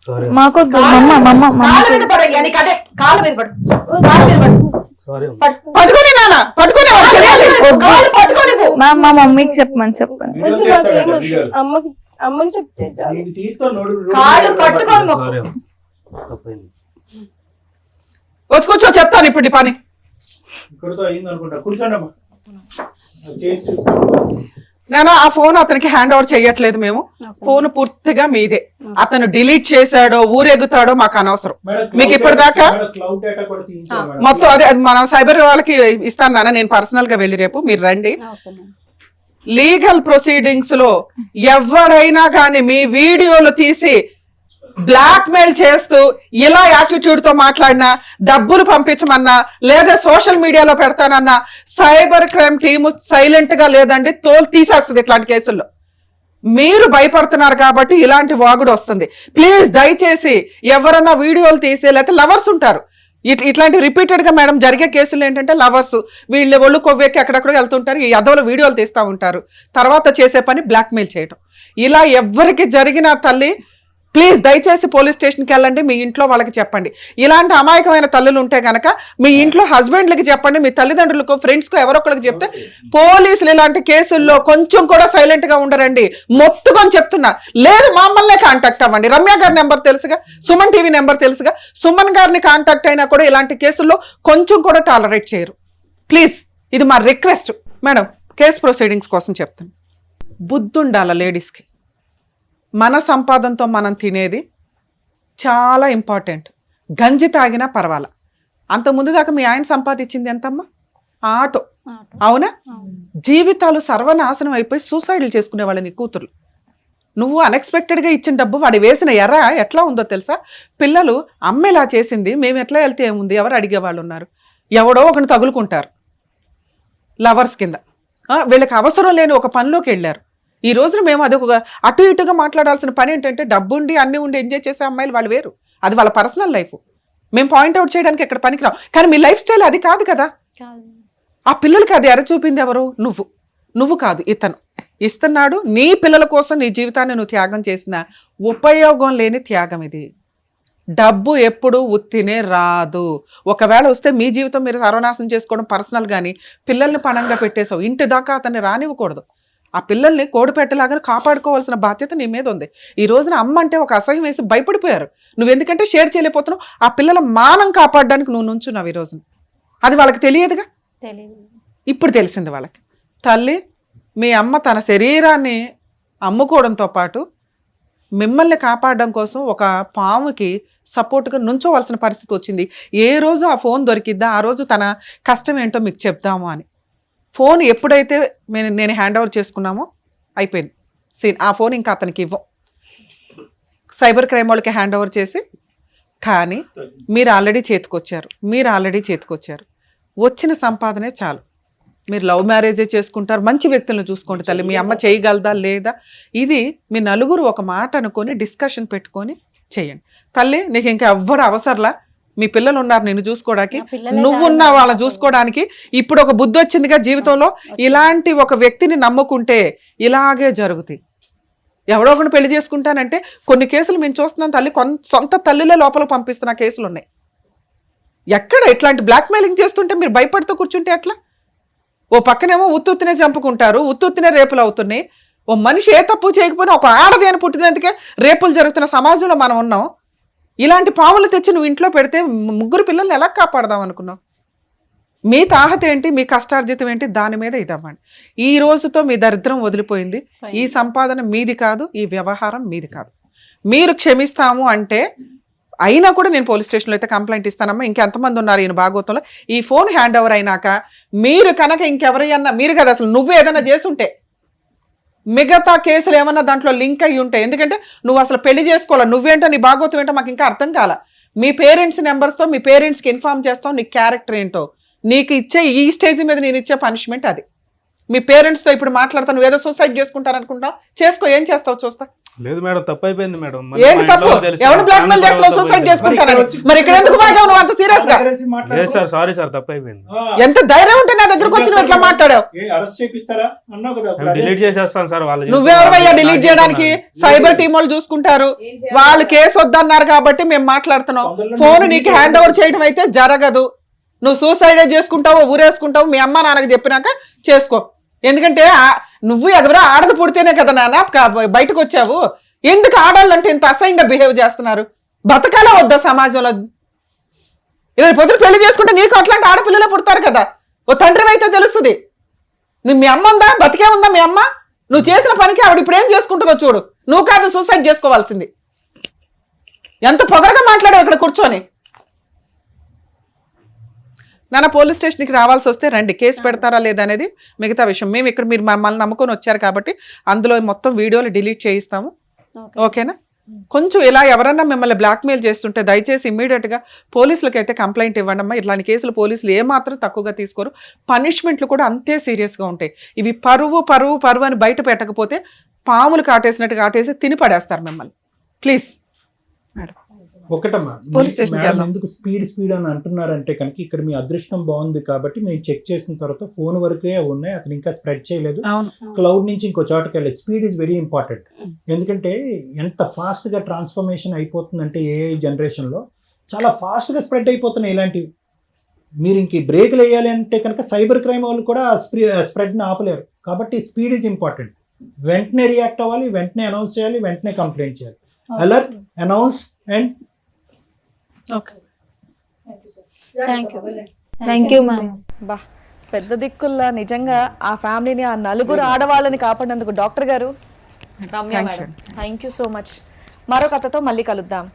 సారీ మాకు కాళ్ళ మీద పడు. నీకు అదే కాళ్ళ మీద పడు, కాళ్ళ మీద పడు. సారీ. పట్టుకొని నాన్న పట్టుకొని వాళ్ళు చేయాలి. కాళ్ళు పట్టుకొని పో. మా మమ్మీకి చెప్పమని చెప్పండి. అమ్మకి చెప్తే చాలు. నీకు తీస్తా నోడు. కాళ్ళు పట్టుకొని మొక్కు. సారీ తప్పైంది. వచ్చి కూర్చో, చెప్తాను ఇప్పుడు నీ పని. ఇక్కడితో అయింది అనుకుంటా. కూర్చోండి అమ్మా. చేసి చూసుకోండి. నేను ఆ ఫోన్ అతనికి హ్యాండ్ ఓవర్ చేయట్లేదు. మేము ఫోన్ పూర్తిగా మీదే. అతను డిలీట్ చేశాడో ఊరెగుతాడో మాకు అనవసరం. మీకు ఇప్పటిదాకా క్లౌడ్ డేటా కూడా తీయించాలి మేడం. మొత్తం అదే మనం సైబర్ వాళ్ళకి ఇస్తాను నాన్న. నేను పర్సనల్ గా వెళ్ళి రేపు మీరు రండి. లీగల్ ప్రొసీడింగ్స్ లో ఎవరైనా కానీ మీ వీడియోలు తీసి బ్లాక్ మెయిల్ చేస్తూ ఇలా యాటిట్యూడ్ తో మాట్లాడినా, డబ్బులు పంపించమన్నా, లేదా సోషల్ మీడియాలో పెడతానన్నా సైబర్ క్రైమ్ టీము సైలెంట్ గా లేదండి, తోలు తీసేస్తుంది ఇట్లాంటి కేసుల్లో. మీరు భయపడుతున్నారు కాబట్టి ఇలాంటి వాగుడు వస్తుంది. ప్లీజ్ దయచేసి ఎవరన్నా వీడియోలు తీసి, లేకపోతే లవర్స్ ఉంటారు ఇట్లాంటి రిపీటెడ్ గా మేడం జరిగే కేసులు ఏంటంటే లవర్స్ వీళ్ళు ఒళ్ళు కొవ్వెక్కి అక్కడక్కడ వెళ్తుంటారు, ఈ అదవుల వీడియోలు తీస్తూ ఉంటారు. తర్వాత చేసే పని బ్లాక్ మెయిల్ చేయడం. ఇలా ఎవరికి జరిగిన తల్లి ప్లీజ్ దయచేసి పోలీస్ స్టేషన్కి వెళ్ళండి. మీ ఇంట్లో వాళ్ళకి చెప్పండి. ఇలాంటి అమాయకమైన తల్లులు ఉంటే కనుక మీ ఇంట్లో హస్బెండ్లకి చెప్పండి, మీ తల్లిదండ్రులకు, ఫ్రెండ్స్కు ఎవరొకరికి చెప్తే పోలీసులు ఇలాంటి కేసుల్లో కొంచెం కూడా సైలెంట్ గా ఉండరండి. మొత్తుకొని చెప్తున్నా. లేదు మమ్మల్నే కాంటాక్ట్ అవ్వండి. రమ్య గారి నెంబర్ తెలుసుగా, సుమన్ టీవీ నెంబర్ తెలుసుగా. సుమన్ గారిని కాంటాక్ట్ అయినా కూడా ఇలాంటి కేసుల్లో కొంచెం కూడా టాలరేట్ చేయరు. ప్లీజ్ ఇది మా రిక్వెస్ట్. మేడం కేసు ప్రొసీడింగ్స్ కోసం చెప్తాను. బుద్ధి ఉండాల లేడీస్కి. మన సంపాదనతో మనం తినేది చాలా ఇంపార్టెంట్. గంజి తాగినా పర్వాలా. అంత ముందు దాకా మీ ఆయన సంపాదించింది ఎంతమ్మా? ఆటో. అవునా? జీవితాలు సర్వనాశనం అయిపోయి సూసైడ్లు చేసుకునే వాళ్ళని కూతురు. నువ్వు అన్ఎక్స్పెక్టెడ్గా ఇచ్చిన డబ్బు వాడి వేసిన ఎర్ర ఎట్లా ఉందో తెలుసా? పిల్లలు అమ్మ ఇలా చేసింది, మేము ఎట్లా వెళ్తే ఏముంది, ఎవరు అడిగేవాళ్ళు ఉన్నారు? ఎవడో ఒకరిని తగులుకుంటారు లవర్స్ కింద. వీళ్ళకి అవసరం లేని ఒక పనిలోకి వెళ్ళారు. ఈ రోజున మేము అది ఒక అటు ఇటుగా మాట్లాడాల్సిన పని ఏంటంటే డబ్బు ఉండి అన్ని ఉండి ఎంజాయ్ చేసే అమ్మాయిలు వాళ్ళు వేరు. అది వాళ్ళ పర్సనల్ లైఫ్. మేము పాయింట్అవుట్ చేయడానికి ఎక్కడ పనికిరాం. కానీ మీ లైఫ్ స్టైల్ అది కాదు కదా. ఆ పిల్లలకి అది ఎర చూపింది ఎవరు? నువ్వు కాదు, ఇతను ఇస్తున్నాడు. నీ పిల్లల కోసం నీ జీవితాన్ని నువ్వు త్యాగం చేసిన ఉపయోగం లేని త్యాగం ఇది. డబ్బు ఎప్పుడు ఉత్తినే రాదు. ఒకవేళ వస్తే మీ జీవితం మీరు సర్వనాశనం చేసుకోవడం పర్సనల్. కానీ పిల్లల్ని పణంగా పెట్టేసావు, ఇంటి దాకా అతన్ని రానివ్వకూడదు. ఆ పిల్లల్ని కోడిపెట్టలాగా కాపాడుకోవాల్సిన బాధ్యత నీ మీద ఉంది. ఈ రోజున అమ్మ అంటే ఒక అసహ్యం వేసి భయపడిపోయారు. నువ్వెందుకంటే షేర్ చేయలేకపోతున్నావు. ఆ పిల్లల మానం కాపాడడానికి నువ్వు నుంచున్నావు ఈ రోజున. అది వాళ్ళకి తెలియదుగా. ఇప్పుడు తెలిసింది వాళ్ళకి. తల్లి, మీ అమ్మ తన శరీరాన్ని అమ్ముకోవడంతో పాటు మిమ్మల్ని కాపాడడం కోసం ఒక పాముకి సపోర్ట్గా నుంచోవలసిన పరిస్థితి వచ్చింది. ఏ రోజు ఆ ఫోన్ దొరికిద్దా ఆ రోజు తన కష్టం ఏంటో మీకు చెప్దాము అని. ఫోన్ ఎప్పుడైతే నేను హ్యాండ్ ఓవర్ చేసుకున్నామో అయిపోయింది సీన్. ఆ ఫోన్ ఇంకా అతనికి ఇవ్వం. సైబర్ క్రైమ్ వాళ్ళకి హ్యాండ్ ఓవర్ చేసి, కానీ మీరు ఆల్రెడీ చేతికొచ్చారు. వచ్చిన సంపాదనే చాలు. మీరు లవ్ మ్యారేజే చేసుకుంటారు, మంచి వ్యక్తులను చూసుకోండి తల్లి. మీ అమ్మ చేయగలదా లేదా, ఇది మీ నలుగురు ఒక మాట అనుకొని డిస్కషన్ పెట్టుకొని చేయండి. తల్లి నీకు ఇంకా ఎవ్వరు అవసరంలా, మీ పిల్లలు ఉన్నారు నిన్ను చూసుకోవడానికి, నువ్వున్న వాళ్ళని చూసుకోవడానికి. ఇప్పుడు ఒక బుద్ధి వచ్చిందిగా జీవితంలో, ఇలాంటి ఒక వ్యక్తిని నమ్ముకుంటే ఇలాగే జరుగుతాయి. ఎవడో ఒకటి పెళ్లి చేసుకుంటానంటే కొన్ని కేసులు మేము చూస్తున్నాం తల్లి, సొంత తల్లిలే లోపల పంపిస్తున్న కేసులు ఉన్నాయి. ఎక్కడ ఇట్లాంటి బ్లాక్మెయిలింగ్ చేస్తుంటే మీరు భయపడుతూ కూర్చుంటే అట్లా? ఓ పక్కనేమో ఉత్తునే చంపుకుంటారు, ఉత్తునే రేపులు అవుతున్నాయి. ఓ మనిషి ఏ తప్పు చేయకపోయినా ఒక ఆడది అని పుట్టినందుకే రేపులు జరుగుతున్న సమాజంలో మనం ఉన్నాం. ఇలాంటి పాములు తెచ్చి నువ్వు ఇంట్లో పెడితే ముగ్గురు పిల్లల్ని ఎలా కాపాడదాం అనుకున్నావు? మీ తాహత ఏంటి, మీ కష్టార్జితం ఏంటి, దాని మీద ఇదవ్వండి. ఈ రోజుతో మీ దరిద్రం వదిలిపోయింది. ఈ సంపాదన మీది కాదు, ఈ వ్యవహారం మీది కాదు. మీరు క్షమిస్తాము అంటే అయినా కూడా నేను పోలీస్ స్టేషన్లో అయితే కంప్లైంట్ ఇస్తానమ్మా. ఇంకెంతమంది ఉన్నారు ఈయన భాగవతంలో? ఈ ఫోన్ హ్యాండ్ ఓవర్ అయినాక మీరు కనుక ఇంకెవరైనా, మీరు కదా అసలు నువ్వు ఏదైనా చేసుంటే మిగతా కేసులు ఏమన్నా దాంట్లో లింక్ అయ్యి ఉంటాయి. ఎందుకంటే నువ్వు అసలు పెళ్లి చేసుకోవాలి, నువ్వేంటో నీ భాగవతం ఏంటో మాకు ఇంకా అర్థం కాల. మీ పేరెంట్స్ నెంబర్స్తో మీ పేరెంట్స్కి ఇన్ఫార్మ్ చేస్తావు నీ క్యారెక్టర్ ఏంటో. నీకు ఇచ్చే ఈ స్టేజ్ మీద నేను ఇచ్చే పనిష్మెంట్ అది. మీ పేరెంట్స్తో ఇప్పుడు మాట్లాడతాను, నువ్వు ఏదో సూసైడ్ చేసుకుంటారనుకుంటావు, చేసుకో, ఏం చేస్తావు చూస్తా. లేదు మేడం, తప్పు అయిపోయింది మేడం. ఏంటి తప్పు? ఎవరు బ్లాక్ మెయిల్ చేస్తావు సూసైడ్ చేసుకుంటారని? మరి ఇక్కడ ఎందుకు బాగా నువ్వు అంత సీరియస్ గా? లేదు సార్, సారీ సార్, తప్పు అయిపోయింది. ఎంత ధైర్యం ఉంటే నా దగ్గరకు వచ్చి నువ్వు ఇట్లా మాట్లాడావు? డిలీట్ చేసేస్తాను సార్. వాళ్ళు నువ్వెవరయ్యా డిలీట్ చేయడానికి? సైబర్ టీం వాళ్ళు చూసుకుంటారు. వాళ్ళు కేసు వద్దన్నారు కాబట్టి మేము మాట్లాడుతున్నాం. ఫోన్ నీకు హ్యాండ్ ఓవర్ చేయడం అయితే జరగదు. నువ్వు సూసైడే చేసుకుంటావు, ఊరేసుకుంటావు, మీ అమ్మ నాన్నకి చెప్పినాక చేసుకో. ఎందుకంటే నువ్వు ఎవరో ఆడది పుడితేనే కదా నాన్న బయటకు వచ్చావు. ఎందుకు ఆడాలంటే అంటే ఇంత అసహ్యంగా బిహేవ్ చేస్తున్నారు? బతకాలా వద్దా సమాజంలో? ఇలా పొద్దున పెళ్లి చేసుకుంటే నీకు అట్లాంటి ఆడపిల్లలే పుడతారు కదా. ఓ తండ్రి అయితే తెలుస్తుంది. నువ్వు మీ అమ్మ ఉందా, బతికే ఉందా మీ అమ్మ? నువ్వు చేసిన పనికి ఆవిడ ఇప్పుడు ఏం చేసుకుంటుందో చూడు. నువ్వు కాదు సూసైడ్ చేసుకోవాల్సింది. ఎంత పొగరగా మాట్లాడావు ఇక్కడ కూర్చొని. నాన్న పోలీస్ స్టేషన్కి రావాల్సి వస్తే రండి, కేసు పెడతారా లేదా అనేది మిగతా విషయం. మేము ఇక్కడ మీరు మమ్మల్ని నమ్ముకొని వచ్చారు కాబట్టి అందులో మొత్తం వీడియోలు డిలీట్ చేయిస్తాము. ఓకేనా? కొంచెం ఇలా ఎవరన్నా మిమ్మల్ని బ్లాక్మెయిల్ చేస్తుంటే దయచేసి ఇమ్మీడియట్గా పోలీసులకి అయితే కంప్లైంట్ ఇవ్వండి అమ్మా. ఇట్లాంటి కేసులు పోలీసులు ఏమాత్రం తక్కువగా తీసుకోరు. పనిష్మెంట్లు కూడా అంతే సీరియస్గా ఉంటాయి. ఇవి పరువు పరువు పరువు అని బయట పెట్టకపోతే పాములు కాటేసినట్టు కాటేసి తిని పడేస్తారు మిమ్మల్ని. Please madam. ఒకటమ్మా, పోలీస్ స్టేషన్కి వెళ్దాం. ఎందుకు స్పీడ్ అని అంటున్నారంటే కనుక ఇక్కడ మీ అదృష్టం బాగుంది కాబట్టి మేము చెక్ చేసిన తర్వాత ఫోన్ వరకే ఉన్నాయి, అతను ఇంకా స్ప్రెడ్ చేయలేదు. క్లౌడ్ నుంచి ఇంకో చోటకి వెళ్ళలేదు. Speed is very important. ఎందుకంటే ఎంత ఫాస్ట్గా ట్రాన్స్ఫర్మేషన్ అయిపోతుందంటే ఏఐ జనరేషన్లో చాలా ఫాస్ట్గా స్ప్రెడ్ అయిపోతున్నాయి ఇలాంటివి. మీరు ఇంక బ్రేక్లు వేయాలి అంటే కనుక సైబర్ క్రైమ్ వాళ్ళు కూడా స్ప్రెడ్ని ఆపలేరు. కాబట్టి స్పీడ్ ఈజ్ ఇంపార్టెంట్. వెంటనే రియాక్ట్ అవ్వాలి, వెంటనే అనౌన్స్ చేయాలి, వెంటనే కంప్లైంట్ చేయాలి. Alert, announce and okay. Thank you ma'am. బా, పెద్ద దిక్కుల్లా నిజంగా ఆ ఫ్యామిలీని, ఆ నలుగురు ఆడవాళ్ళని కాపాడినందుకు డాక్టర్ గారు, Ramya madam, thank you so much. మరో కథతో మళ్ళీ కలుద్దాం.